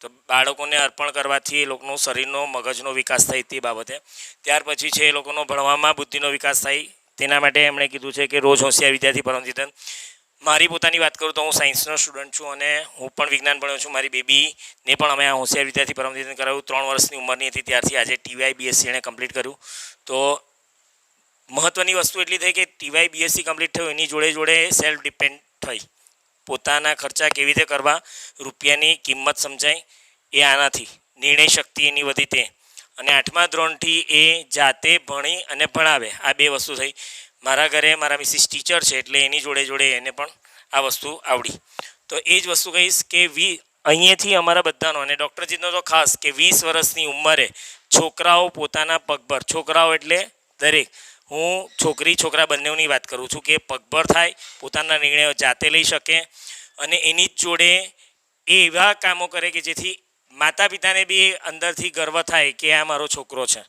તો બાળકોને અર્પણ કરવાથી એ લોકોનો શરીરનો, મગજનો વિકાસ થાય તે બાબતે. ત્યાર પછી છે એ લોકોનો ભણવામાં બુદ્ધિનો વિકાસ થાય તેના માટે એમણે કીધું છે કે રોજ હોશિયાર વિદ્યાર્થી પરમ ચિંતન. મારી પોતાની વાત કરું તો હું સાયન્સનો સ્ટુડન્ટ છું અને હું પણ વિજ્ઞાન ભણ્યો છું. મારી બેબીને પણ અમે આ હોશિયાર વિદ્યાર્થી પરમ ચિંતન કરાવ્યું. 3 વર્ષની ઉંમરની હતી ત્યારથી આજે TY BSc એણે કમ્પ્લીટ કર્યું. તો મહત્ત્વની વસ્તુ એટલી થઈ કે TY BSc કમ્પ્લીટ થયું, એની જોડે સેલ્ફ ડિપેન્ડ થઈ. પોતાના ખર્ચા કેવી રીતે કરવા, રૂપિયાની કિંમત સમજાય એ આનાથી, નિર્ણય શક્તિ એની વધી તે, અને 8મા ધોરણથી એ જાતે ભણી અને ભણાવે. આ 2 વસ્તુ થઈ. મારા ઘરે મારા મિસિસ ટીચર છે એટલે એની જોડે એને પણ આ વસ્તુ આવડી. તો એ જ વસ્તુ કહીશ કે અહીંયાથી અમારા બધાનો, અને ડૉક્ટરજીનો તો ખાસ, કે 20 વર્ષની ઉંમરે છોકરાઓ પોતાના પગભર, છોકરાઓ એટલે દરેક, હું છોકરા બંનેની વાત કરું છું, કે પગભર થાય, પોતાના નિર્ણયો જાતે લઈ શકે, અને એની જ જોડે એ એવા કામો કરે કે જેથી માતા પિતાને બી અંદરથી ગર્વ થાય કે આ મારો છોકરો છે.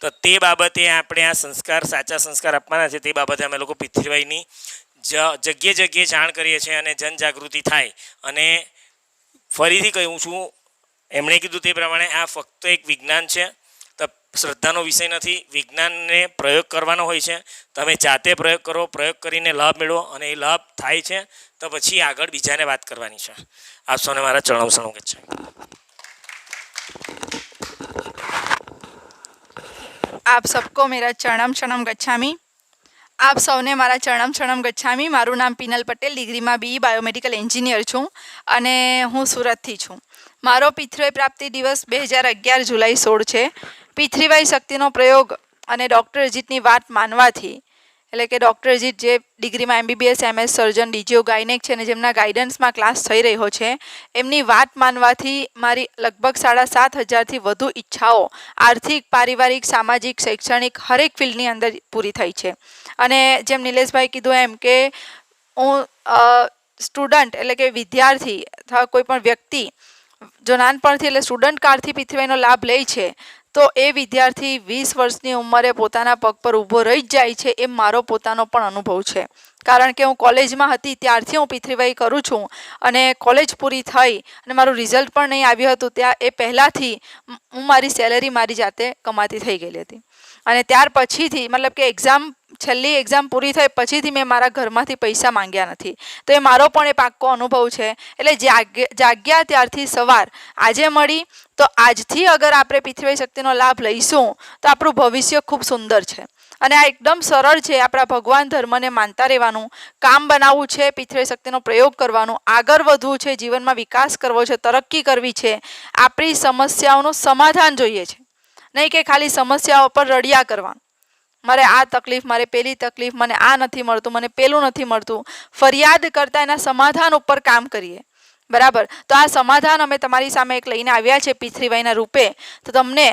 તો તે બાબતે આપણે આ સંસ્કાર, સાચા સંસ્કાર આપવાના છે. તે બાબતે અમે લોકો પિતૃભાઈની જગ્યાએ જગ્યાએ જાણ કરીએ છીએ અને જનજાગૃતિ થાય. અને ફરીથી કહું છું, એમણે કીધું તે પ્રમાણે આ ફક્ત એક વિજ્ઞાન છે, તો શ્રદ્ધાનો વિષય નથી. વિજ્ઞાનને પ્રયોગ કરવાનો હોય છે. તમે જાતે પ્રયોગ કરો, પ્રયોગ કરીને લાભ મેળવો, અને એ લાભ થાય છે તો પછી આગળ બીજાને વાત કરવાની છે. આપ સૌને મારા ચરણો શરણો ગચ્છામિ. आप सबको मेरा चरणम शरणम गच्छामी. આપ સૌને મારા ચરણમ શરણમ ગચ્છામી. મારું નામ પિનલ પટેલ, ડિગ્રીમાં BE બાયોમેડિકલ એન્જિનિયર છું અને હું સુરતથી છું. મારો પિતૃય પ્રાપ્તિ દિવસ 2011 જુલાઈ 16 છે. પિતૃવાય શક્તિનો પ્રયોગ અને ડૉક્ટર અજીતની વાત માનવાથી, એટલે કે ડૉક્ટર અજીત જે ડિગ્રીમાં MBBS MS સર્જન DGO ગાયનેક છે અને જેમના ગાઈડન્સમાં ક્લાસ થઈ રહ્યો છે, એમની વાત માનવાથી મારી લગભગ 7,500થી વધુ ઈચ્છાઓ આર્થિક, પારિવારિક, સામાજિક, શૈક્ષણિક હરેક ફિલ્ડની અંદર પૂરી થઈ છે. અને જેમ નિલેશભાઈ કીધું એમ કે હું સ્ટુડન્ટ એટલે કે વિદ્યાર્થી અથવા કોઈ પણ વ્યક્તિ જો નાનપણથી એટલે સ્ટુડન્ટ કાળથી પિતૃવાયનો લાભ લે છે તો એ વિદ્યાર્થી 20 વર્ષની ઉંમરે પોતાના પગ પર ઊભો રહી જ જાય છે. એ મારો પોતાનો પણ અનુભવ છે, કારણ કે હું કોલેજમાં હતી ત્યારથી હું પિતૃવાય કરું છું અને કોલેજ પૂરી થઈ અને મારું રિઝલ્ટ પણ નહીં આવ્યું હતું ત્યાં એ પહેલાંથી હું મારી સેલેરી મારી જાતે કમાતી થઈ ગયેલી હતી. અને ત્યાર પછીથી મતલબ કે છેલ્લી એક્ઝામ પૂરી થઈ પછીથી મેં મારા ઘરમાંથી પૈસા માંગ્યા નથી. તો એ મારો પણ એ પાક્કો અનુભવ છે. એટલે જાગ્યા ત્યારથી સવાર આજે મળી તો આજથી અગર આપણે પિતૃવાય શક્તિનો લાભ લઈશું તો આપણું ભવિષ્ય ખૂબ સુંદર છે. અને આ એકદમ સરળ છે. આપણા ભગવાન ધર્મને માનતા રહેવાનું, કામ બનાવવું છે, પિતૃવાય શક્તિનો પ્રયોગ કરવાનું, આગળ વધવું છે, જીવનમાં વિકાસ કરવો છે, તરક્કી કરવી છે, આપણી સમસ્યાઓનું સમાધાન જોઈએ છે, નહીં કે ખાલી સમસ્યાઓ પર રડ્યા કરવાનું. મારે આ તકલીફ, મારે પેલી તકલીફ, મને આ નથી મળતું, મને પેલું નથી મળતું. ફરિયાદ કરતાં એના સમાધાન ઉપર કામ કરીએ. બરાબર? તો આ સમાધાન અમે તમારી સામે એક લઈને આવ્યા છે પિતૃવાયના રૂપે. તો તમને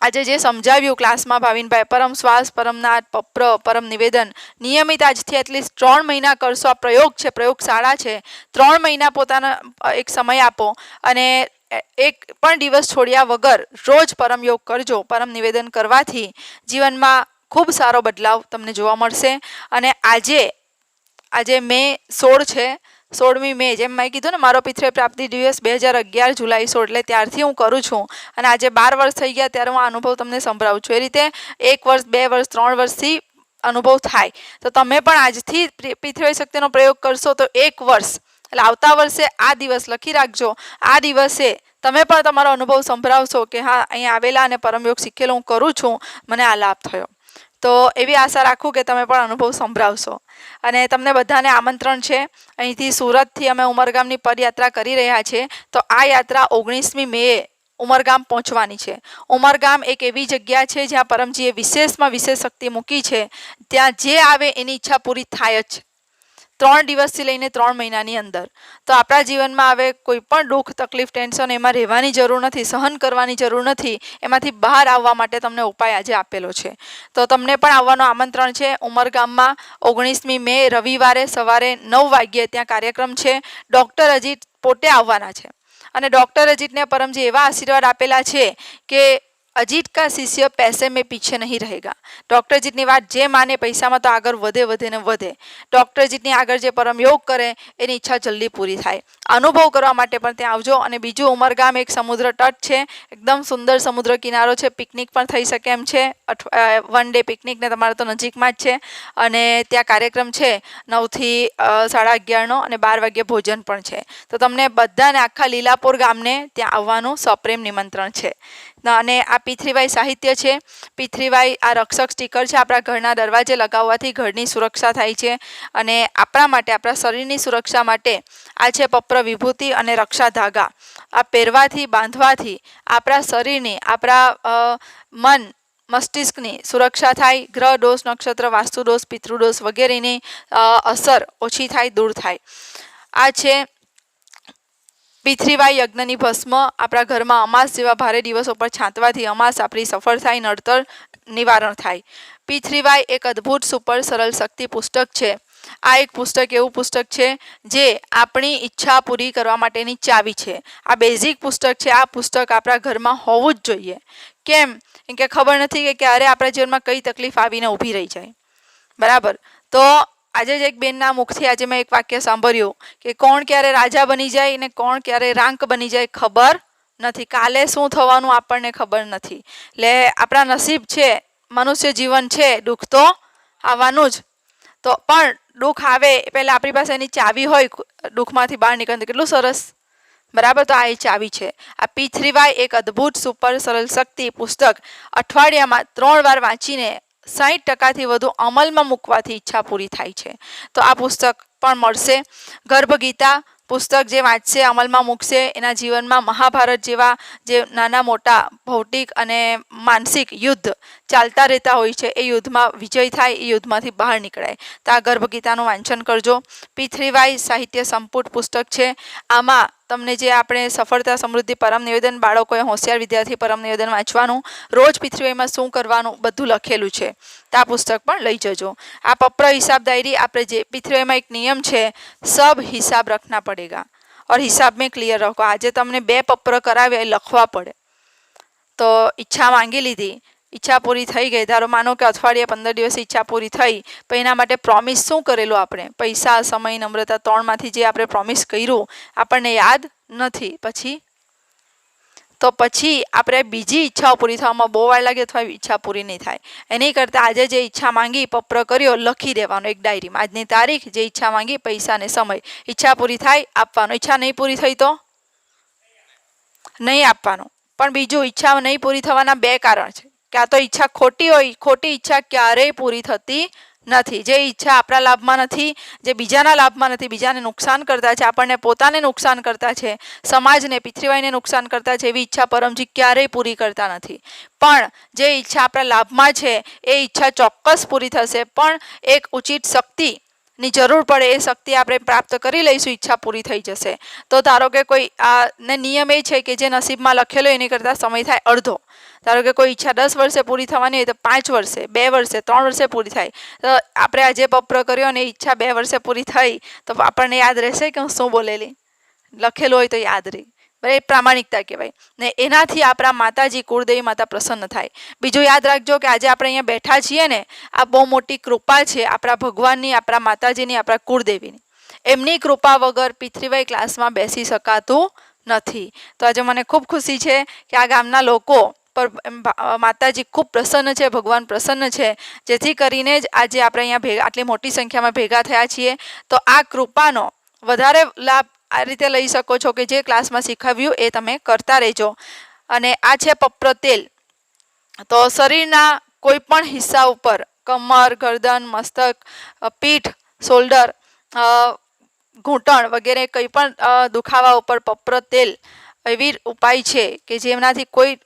આજે જે સમજાવ્યું ક્લાસમાં ભાવિનભાઈ, પરમ શ્વાસ, પરમનાદ, પપ્ર, પરમ નિવેદન, નિયમિત આજથી એટલીસ્ટ 3 મહિના કરશો. આ પ્રયોગ છે, પ્રયોગશાળા છે. 3 મહિના પોતાના એક સમય આપો અને એક પણ દિવસ છોડ્યા વગર રોજ પરમ યોગ કરજો. પરમ નિવેદન કરવાથી જીવનમાં ખૂબ સારો બદલાવ તમને જોવા મળશે. અને આજે મે 16 છે, 16મી મે, જેમ મેં કીધું ને મારો પિતૃ પ્રાપ્તિ દિવસ 2011 જુલાઈ 16, એટલે ત્યારથી હું કરું છું અને આજે 12 વર્ષ થઈ ગયા ત્યારે હું આ અનુભવ તમને સંભળાવું છું. એ રીતે 1 વર્ષ, 2 વર્ષ, 3 વર્ષથી અનુભવ થાય. તો તમે પણ આજથી પિતૃવાય શક્તિનો પ્રયોગ કરશો તો 1 વર્ષ એટલે આવતા વર્ષે આ દિવસ લખી રાખજો. આ દિવસે તમે પણ તમારો અનુભવ સંભળાવશો કે હા, અહીંયા આવેલા અને પરમયોગ શીખેલો હું કરું છું, મને આ લાભ થયો. તો એવી આશા રાખું કે તમે પણ અનુભવ સંભળાવશો. અને તમને બધાને આમંત્રણ છે. અહીંથી સુરતથી અમે ઉમરગામની પદયાત્રા કરી રહ્યા છીએ. તો આ યાત્રા 19મી મે ઉમરગામ પહોંચવાની છે. ઉમરગામ એક એવી જગ્યા છે જ્યાં પરમજીએ વિશેષમાં વિશેષ શક્તિ મૂકી છે. ત્યાં જે આવે એની ઈચ્છા પૂરી થાય જ છે. 3 દિવસથી લઈને 3 મહિનાની અંદર. તો આપણા જીવનમાં હવે કોઈ પણ દુઃખ, તકલીફ, ટેન્શન એમાં રહેવાની જરૂર નથી, સહન કરવાની જરૂર નથી. એમાંથી બહાર આવવા માટે તમને ઉપાય આજે આપેલો છે. તો તમને પણ આવવાનું આમંત્રણ છે. ઉમરગામમાં 19મી મે રવિવારે સવારે 9 વાગ્યે ત્યાં કાર્યક્રમ છે. ડૉક્ટર અજીત પોતે આવવાના છે અને ડૉક્ટર અજીતને પરમજી એવા આશીર્વાદ આપેલા છે કે अजीत का शिष्य पैसे में पीछे नहीं रहेगा. डॉक्टर जीतनी बात जे माने पैसा में तो आगर વધે વધે ને વધે. डॉक्टर जीतनी आगर जे परम योग करे एनी ઈચ્છા જલ્દી પૂરી થાય. અનુભવ કરવા માટે પણ ત્યાં આવજો. અને બીજું ઉમરગામ એક સમુદ્ર તટ છે, એકદમ સુંદર સમુદ્ર કિનારો છે, પિકનિક પણ થઈ શકે એમ છે. 1 ડે પિકનિક ને તમારે તો નજીકમાં જ છે. અને ત્યાં કાર્યક્રમ છે 9 થી 11:30 નો અને 12 વાગ્યે ભોજન પણ છે. તો તમને બધાને આખા લીલાપુર ગામને ત્યાં આવવાનું સપ્રેમ નિમંત્રણ છે. અને આ પિતૃવાય સાહિત્ય છે. પિતૃવાય આ રક્ષક સ્ટીકર છે. આપણા ઘરના દરવાજે લગાવવાથી ઘરની સુરક્ષા થાય છે. અને આપણા માટે, આપણા શરીરની સુરક્ષા માટે આ છે પપ્ર વિભૂતિ અને રક્ષા ધાગા. આ પહેરવાથી, બાંધવાથી આપણા શરીરની, આપણા મન, મસ્તિષ્કની સુરક્ષા થાય. ગ્રહ દોષ, નક્ષત્ર, વાસ્તુ દોષ, પિતૃદોષ વગેરેની અસર ઓછી થાય, દૂર થાય. આ છે પિતૃવાય યજ્ઞની ભસ્મ. આપણા ઘરમાં અમાસ જેવા ભારે દિવસો પર છાંટવાથી અમાસ આપણી સફળ થાય, નડતર નિવારણ થાય. પિતૃવાય એક અદ્ભુત સુપર સરળ શક્તિ પુસ્તક છે. આ એક પુસ્તક એવું પુસ્તક છે જે આપણી ઈચ્છા પૂરી કરવા માટેની ચાવી છે. આ બેઝિક પુસ્તક છે. આ પુસ્તક આપણા ઘરમાં હોવું જ જોઈએ. કેમ કે ખબર નથી કે ક્યારે આપણા જીવનમાં કઈ તકલીફ આવીને ઊભી રહી જાય. બરાબર. તો આજે જ એક બેનના મુખથી આજે મેં એક વાક્ય સાંભળ્યું કે કોણ ક્યારે રાજા બની જાય ને કોણ ક્યારે રાંક બની જાય ખબર નથી. કાલે શું થવાનું આપણને ખબર નથી. એટલે આપણા નસીબ છે, મનુષ્ય જીવન છે, દુઃખ તો આવવાનું જ. તો પણ દુઃખ આવે પહેલાં આપણી પાસે એની ચાવી હોય દુઃખમાંથી બહાર નીકળવાની, કેટલું સરસ. બરાબર. તો આ એ ચાવી છે. આ P3Y એક અદ્ભુત સુપર સરળ શક્તિ પુસ્તક અઠવાડિયામાં 3 વાર વાંચીને 60% વધુ અમલમાં મૂકવાથી ઈચ્છા પૂરી થાય છે. તો આ પુસ્તક પણ મળશે. ગર્ભગીતા પુસ્તક જે વાંચશે, અમલમાં મૂકશે, એના જીવનમાં મહાભારત જેવા જે નાના મોટા ભૌતિક અને માનસિક યુદ્ધ ચાલતા રહેતા હોય છે, એ યુદ્ધમાં વિજય થાય, એ યુદ્ધમાંથી બહાર નીકળાય. તો આ ગર્ભગીતાનું વાંચન કરજો. P3Y સાહિત્ય સંપુટ પુસ્તક છે. આમાં તમને જે આપણે સફળતા સમૃદ્ધિ પરમ નિવેદન, બાળકોએ હોશિયાર વિદ્યાર્થી પરમ નિવેદન વાંચવાનું, રોજ P3Yમાં શું કરવાનું બધું લખેલું છે. તો આ પુસ્તક પણ લઈ જજો. આ પપ્ર હિસાબ ડાયરી આપણે જે P3Yમાં એક નિયમ છે, સબ હિસાબ રખના પડેગા और हिसाब में क्लियर रखो. આજે તમને 2 પત્ર કરાવ્યા એ લખવા પડે. તો ઈચ્છા માંગી લીધી, ઈચ્છા પૂરી થઈ ગઈ. ધારો માનો કે અઠવાડિયે 15 દિવસે ઈચ્છા પૂરી થઈ, પણ એના માટે પ્રોમિસ શું કરેલું આપણે? પૈસા, સમય, નમ્રતા, 3માંથી જે આપણે પ્રોમિસ કર્યું આપણને યાદ નથી. પછી આપણે બીજી ઈચ્છાઓ પૂરી થવામાં બહુ વાર લાગે અથવા ઈચ્છા પૂરી નહીં થાય. એની કરતાં આજે જે ઈચ્છા માંગી પત્ર કર્યો લખી દેવાનો એક ડાયરીમાં. આજની તારીખ, જે ઈચ્છા માંગી, પૈસા ને સમય, ઈચ્છા પૂરી થાય આપવાનો. ઈચ્છા નહીં પૂરી થઈ તો નહીં આપવાનું. પણ બીજું, ઈચ્છા નહીં પૂરી થવાના 2 કારણ છે. કાં તો ઈચ્છા ખોટી હોય, ખોટી ઈચ્છા ક્યારેય પૂરી થતી નથી. જે ઈચ્છા આપણા લાભમાં નથી, જે બીજાના લાભમાં નથી, બીજાને નુકસાન કરતા છે, આપણને પોતાને નુકસાન કરતા છે, સમાજને P3Yને નુકસાન કરતા છે, એવી ઈચ્છા પરમજી ક્યારેય પૂરી કરતા નથી. પણ જે ઈચ્છા આપણા લાભમાં છે એ ઈચ્છા ચોક્કસ પૂરી થશે. પણ એક ઉચિત શક્તિની જરૂર પડે, એ શક્તિ આપણે પ્રાપ્ત કરી લઈશું, ઈચ્છા પૂરી થઈ જશે. તો ધારો કે કોઈ ને નિયમ એ છે કે જે નસીબમાં લખેલો એની કરતાં સમય થાય અડધો. ધારો કે કોઈ ઈચ્છા 10 વર્ષે પૂરી થવાની હોય તો 5 વર્ષે, 2 વર્ષે, 3 વર્ષે પૂરી થાય. તો આપણે આજે પત્ર કર્યો અને ઈચ્છા 2 વર્ષે પૂરી થઈ તો આપણને યાદ રહેશે કે હું શું બોલેલી? લખેલું હોય તો યાદ રહે. એ પ્રામાણિકતા કહેવાય. ને એનાથી આપણા માતાજી, કુળદેવી માતા પ્રસન્ન થાય. બીજું યાદ રાખજો કે આજે આપણે અહીંયા બેઠા છીએ ને, આ બહુ મોટી કૃપા છે આપણા ભગવાનની, આપણા માતાજીની, આપણા કુળદેવીની. એમની કૃપા વગર P3Y ક્લાસમાં બેસી શકાતું નથી. તો આજે મને ખૂબ ખુશી છે કે આ ગામના લોકો પર માતાજી ખૂબ પ્રસન્ન છે, ભગવાન પ્રસન્ન છે, જેથી કરીને જ આજે આપણે અહીંયા આટલી મોટી સંખ્યામાં ભેગા થયા છીએ. તો આ કૃપાનો વધારે લાભ આ રીતે લઈ શકો છો કે જે ક્લાસમાં શીખવ્યું એ તમે કરતા રહેજો. અને આ છે પપ્ર તેલ. તો શરીરના કોઈ પણ હિસ્સા ઉપર, કમર, ગરદન, મસ્તક, પીઠ, શોલ્ડર, ઘૂંટણ વગેરે કંઈ પણ દુખાવા ઉપર પપ્ર તેલ એવી ઉપાય છે કે જેમનાથી કોઈ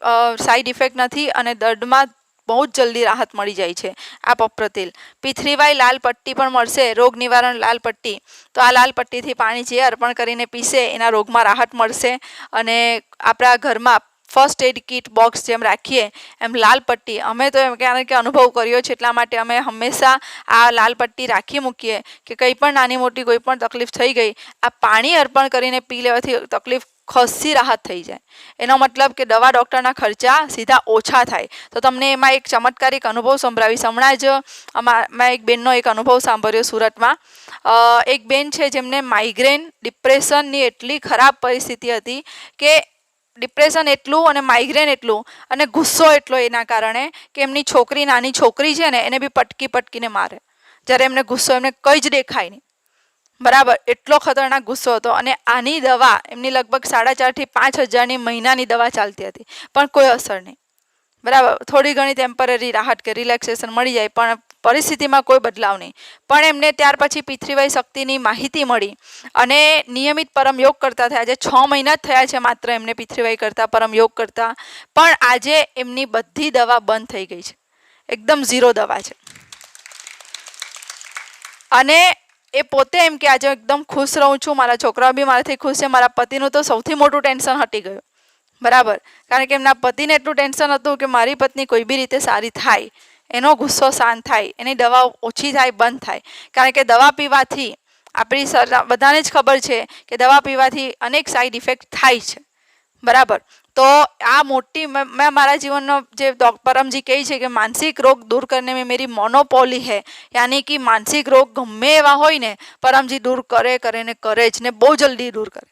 સાઈડ ઇફેક્ટ નથી અને દર્દમાં બહુ જ જલ્દી રાહત મળી જાય છે. આ પપ્ર તેલ. P3Y લાલ પટ્ટી પણ મળશે, રોગ નિવારણ લાલ પટ્ટી. તો આ લાલ પટ્ટીથી પાણી જે અર્પણ કરીને પીશે એના રોગમાં રાહત મળશે. અને આપણા ઘરમાં ફર્સ્ટ એડ કિટ બોક્સ જેમ રાખીએ એમ લાલ પટ્ટી, અમે તો એમ કારણ કે અનુભવ કર્યો છે એટલા માટે અમે હંમેશા આ લાલ પટ્ટી રાખી મૂકીએ કે કંઈ પણ નાની મોટી કોઈ પણ તકલીફ થઈ ગઈ, આ પાણી અર્પણ કરીને પી લેવાથી તકલીફ ખસી રાહત થઈ જાય. એનો મતલબ કે દવા ડૉક્ટરના ખર્ચા સીધા ઓછા થાય. તો તમને એમાં એક ચમત્કારિક અનુભવ સંભળાવીશ. હમણાં જ મેં એક બેનનો એક અનુભવ સાંભળ્યો સુરતમાં. એક બેન છે જેમને માઇગ્રેન, ડિપ્રેશનની એટલી ખરાબ પરિસ્થિતિ હતી કે ડિપ્રેશન એટલું અને માઇગ્રેન એટલું અને ગુસ્સો એટલો એના કારણે કે એમની છોકરી, નાની છોકરી છે ને, એને બી પટકીને મારે. જ્યારે એમને ગુસ્સો, એમને કંઈ જ દેખાય નહીં. બરાબર, એટલો ખતરનાક ગુસ્સો હતો. અને આની દવા એમની લગભગ 4,500 થી 5,000ની મહિનાની દવા ચાલતી હતી, પણ કોઈ અસર નહીં. બરાબર, થોડી ઘણી ટેમ્પરરી રાહત કે રિલેક્સેશન મળી જાય, પણ પરિસ્થિતિમાં કોઈ બદલાવ નહીં. પણ એમને ત્યાર પછી P3Y શક્તિની માહિતી મળી અને નિયમિત પરમ યોગ કરતા થયા. આજે 6 મહિના જ થયા છે માત્ર એમને P3Y કરતા, પરમ યોગ કરતા. પણ આજે એમની બધી દવા બંધ થઈ ગઈ છે, એકદમ ઝીરો દવા છે. અને એ પોતે એમ કે આજે એકદમ ખુશ રહું છું, મારા છોકરાઓ બી મારાથી ખુશ છે, મારા પતિનું તો સૌથી મોટું ટેન્શન હટી ગયું. બરાબર, કારણ કે એમના પતિને એટલું ટેન્શન હતું કે મારી પત્ની કોઈ બી રીતે સારી થાય, એનો ગુસ્સો શાંત થાય, એની દવા ઓછી થાય, બંધ થાય. કારણ કે દવા પીવાથી આપણી બધાને જ ખબર છે કે દવા પીવાથી અનેક સાઈડ ઇફેક્ટ થાય છે, બરાબર. તો આ મોટી મેં મારા જીવનનો જે પરમજી કહે છે કે માનસિક રોગ દૂર કરને में मेरी मोनोपोली है, यानी कि मानसिक रोग ગમે એવા હોય ને પરમજી દૂર કરે ને કરે જ ને બહુ જલ્દી દૂર કરે.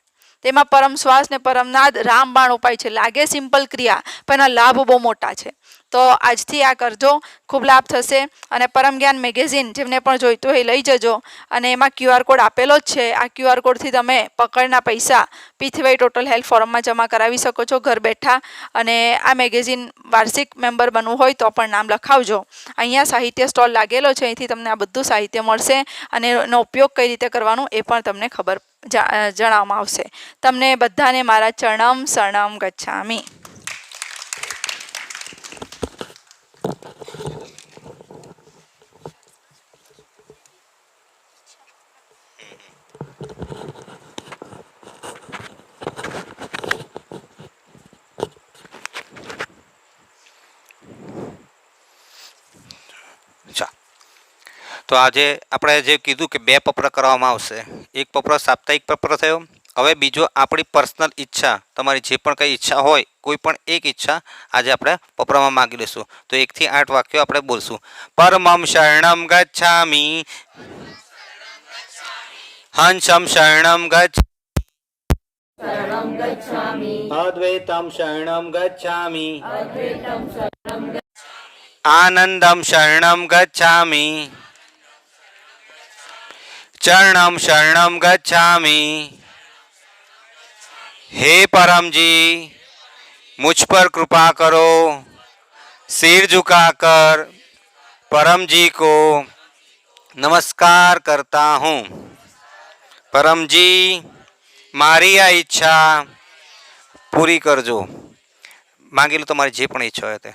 તેમાં પરમ શ્વાસ ને પરમનાદ રામબાણ ઉપાય છે. લાગે સિમ્પલ ક્રિયા પણ એના લાભ બહુ મોટા છે. તો આજથી આ કરજો, ખૂબ લાભ થશે. અને પરમ જ્ઞાન મેગેઝિન જેમને પણ જોઈતું હોય લઈ જજો. અને એમાં QR કોડ આપેલો જ છે. આ QR કોડથી તમે પકડના પૈસા પીથીવાઈ ટોટલ હેલ્થ ફોરમમાં જમા કરાવી શકો છો ઘર બેઠા. અને આ મેગેઝિન વાર્ષિક મેમ્બર બનવું હોય તો પણ નામ લખાવજો. અહીંયા સાહિત્ય સ્ટોલ લાગેલો છે, અહીંથી તમને આ બધું સાહિત્ય મળશે અને એનો ઉપયોગ કઈ રીતે કરવાનો એ પણ તમને ખબર જણાવવામાં આવશે. તમને બધાને મારા ચરણમ શરણમ ગચ્છામિ. તો આજે આપણે જે કીધું કે 2 પત્ર કરવામાં આવશે. એક પત્ર સાપ્તાહિક પત્ર થયો. હવે બીજો આપણી પર્સનલ ઈચ્છા, તમારી જે પણ કંઈ ઈચ્છા હોય, કોઈ પણ એક ઈચ્છા આજે આપણે પત્રમાં માગી લઈશું. તો 1 થી 8 વાક્યો આપણે બોલશું. પરમં શરણમ ગચ્છામિ, હંસમ શરણમ ગચ્છામિ, અદ્વૈતમ શરણમ ગચ્છામિ, આનંદમ શરણમ ગચ્છામિ, चरणम शरणम गच्छामि. हे परमजी, मुझ पर कृपा करो. सिर झुकाकर परमजी को नमस्कार करता हूँ. परमजी, मारी आ ઈચ્છા પૂરી કરજો. માંગી લો તમારી જે પણ ઈચ્છા હોય તે.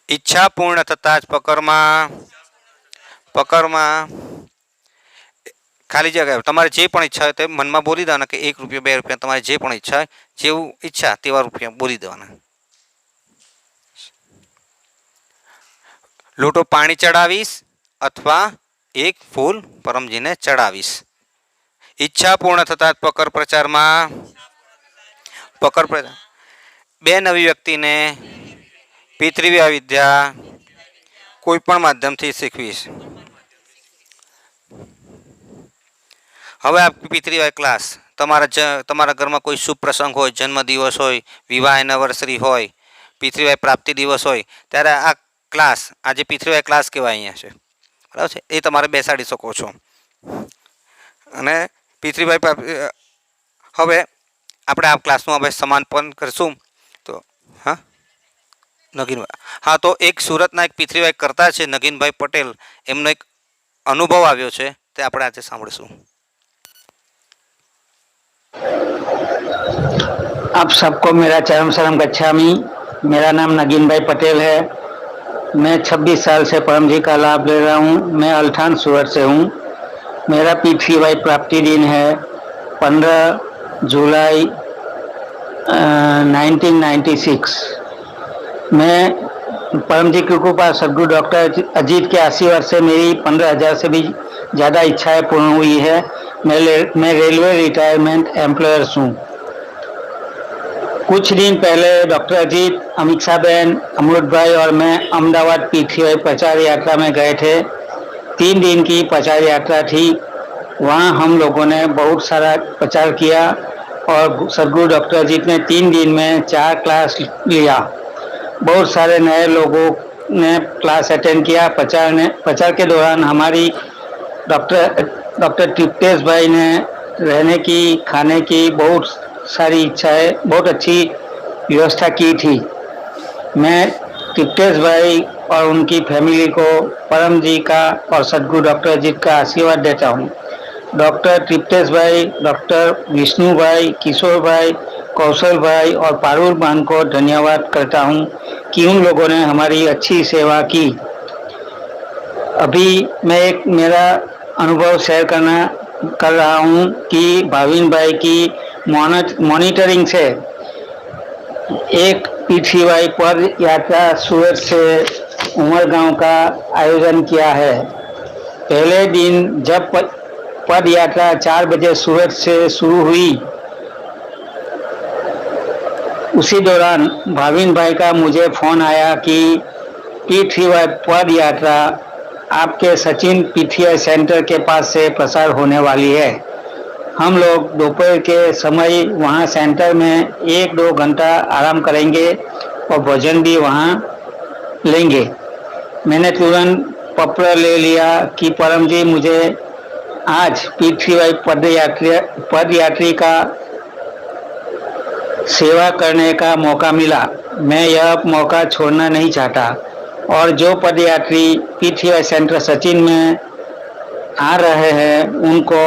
ઈચ્છા પૂર્ણ થતાં જ પકરમાં ખાલી જગ્યા તમારે જે પણ ઈચ્છા હોય તે મનમાં બોલી દેવાના કે 1 રૂપિયા 2 રૂપિયા તમારે જે પણ ઈચ્છા હોય, જેવું ઈચ્છા તેવા રૂપિયા બોલી દેવાના. લોટો પાણી ચડાવીશ અથવા 1 ફૂલ પરમજીને ચડાવીશ. ઈચ્છા પૂર્ણ થતાં જ પકર પ્રચારમાં 2 નવી વ્યક્તિને પિતૃવ્ય વિદ્યા કોઈ પણ માધ્યમથી શીખવીશ. હવે આ પિતૃવ્ય ક્લાસ તમારા ઘરમાં કોઈ શુભ પ્રસંગ હોય, જન્મદિવસ હોય, વિવાહ એનિવર્સરી હોય, પિતૃવ્ય પ્રાપ્તિ દિવસ હોય, ત્યારે આ ક્લાસ આજે પિતૃવ્ય ક્લાસ કહેવાય અહીંયા છે, બરાબર છે. એ તમારે બેસાડી શકો છો. અને પિતૃવ્ય હવે આપણે આ ક્લાસનું હવે સમાપન કરીશું. તો હા નગીનભાઈ, હા, તો એક સુરતના એક પિતૃવ્ય કરતા છે નગીનભાઈ પટેલ, એમનો એક અનુભવ આવ્યો છે તે આપણે આજે સાંભળીશું. आप सबको मेरा चरम शरम गच्छामी. मेरा नाम नगीन भाई पटेल है. मैं 26 साल से परम जी का लाभ ले रहा हूँ. मैं अल्ठान सूरत से हूँ. मेरा पीठीवाई प्राप्ति दिन है 15 जुलाई 1996. मैं परम जी की कृपा सदगुरु डॉक्टर अजीत के आशीर्वाद से मेरी 15,000 से भी ज़्यादा इच्छाएं पूर्ण हुई है. मैं रेलवे रिटायरमेंट एम्प्लॉयर हूँ. कुछ दिन पहले डॉक्टर अजीत, अमीक्षाबेन, अमृत भाई और मैं अहमदाबाद पीठीवाई प्रचार यात्रा में गए थे. 3 दिन की प्रचार यात्रा थी. वहाँ हम लोगों ने बहुत सारा प्रचार किया और सदगुरु डॉक्टर अजीत ने 3 दिन में 4 क्लास लिया. बहुत सारे नए लोगों ने क्लास अटेंड किया. प्रचार के दौरान हमारी डॉक्टर तृप्तेश भाई ने रहने की, खाने की बहुत सारी इच्छाएं, बहुत अच्छी व्यवस्था की थी. मैं तृप्तेश भाई और उनकी फैमिली को परम जी का और सदगुरु डॉक्टर अजीत का आशीर्वाद देता हूँ। डॉक्टर तृप्तेश भाई, डॉक्टर विष्णु भाई, किशोर भाई, कौशल भाई और पारुल बहन को धन्यवाद करता हूँ कि उन लोगों ने हमारी अच्छी सेवा की। अभी मैं एक मेरा अनुभव शेयर कर रहा हूँ कि भाविन भाई की मॉनिटरिंग से एक पीठीवाई पद यात्रा सूरत से उमरगांव का आयोजन किया है। पहले दिन जब पद यात्रा 4 बजे सूरत से शुरू हुई, उसी दौरान भाविन भाई का मुझे फोन आया कि पीठीवाई पद यात्रा आपके सचिन पीठीआई सेंटर के पास से प्रसार होने वाली है। हम लोग दोपहर के समय वहां सेंटर में 1-2 घंटा आराम करेंगे और भोजन भी वहां लेंगे। मैंने तुरंत पत्र ले लिया कि परम जी मुझे आज पीठीआई पदयात्री का सेवा करने का मौका मिला। मैं यह मौका छोड़ना नहीं चाहता और जो पदयात्री पीठीआई सेंटर सचिन में आ रहे हैं उनको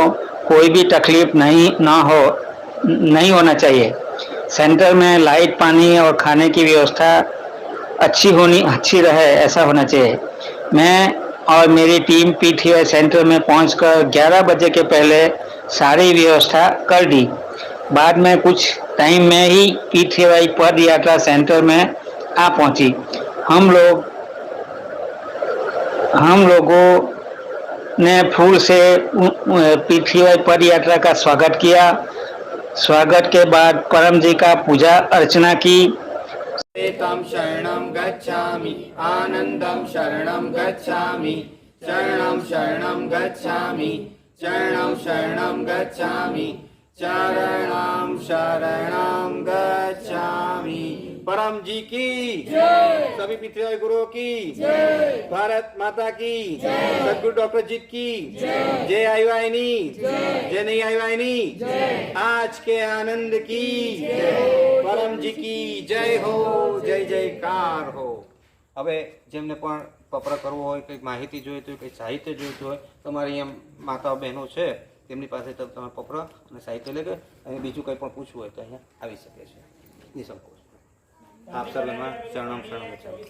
कोई भी तकलीफ नहीं होना चाहिए। सेंटर में लाइट, पानी और खाने की व्यवस्था अच्छी रहे, ऐसा होना चाहिए। मैं और मेरी टीम पीठीआई सेंटर में पहुंचकर 11 बजे के पहले सारी व्यवस्था कर दी। बाद में कुछ टाइम में ही पीठीआई पद यात्रा सेंटर में आ पहुंची। हम लोगों ने फूल से पीठीआई पद यात्रा का स्वागत किया। स्वागत के बाद परम जी का पूजा अर्चना की। एतं शरणं गच्छामि, आनन्दं शरणं गच्छामि, चरणं शरणं गच्छामि, चरणं शरणं गच्छामि, चरणं शरणं गच्छामि। परम जी की जय, सभी पितृ गुरुओं की जय, भारत माता की जय, सदगुरु डॉक्टर जीत की जय, जय आई वाहिनी जय, नहीं आई वाहिनी जय, आज के आनंद की जय, परम जी की जय हो, जय जयकार हो। હવે જેમને પણ પત્ર કરવો હોય, કંઈક માહિતી જોઈતી હોય, કંઈક સાહિત્ય જોઈતું હોય, તમારી અહીંયા માતા બહેનો છે તેમની પાસે તમારે પત્ર અને સાહિત્ય લઈ અને બીજું કંઈ પણ પૂછવું હોય તો અહીંયા આવી શકે છે નિસંકોચ। આપ સર્વેમાં શરણમ શરણમ ગચ્છામિ।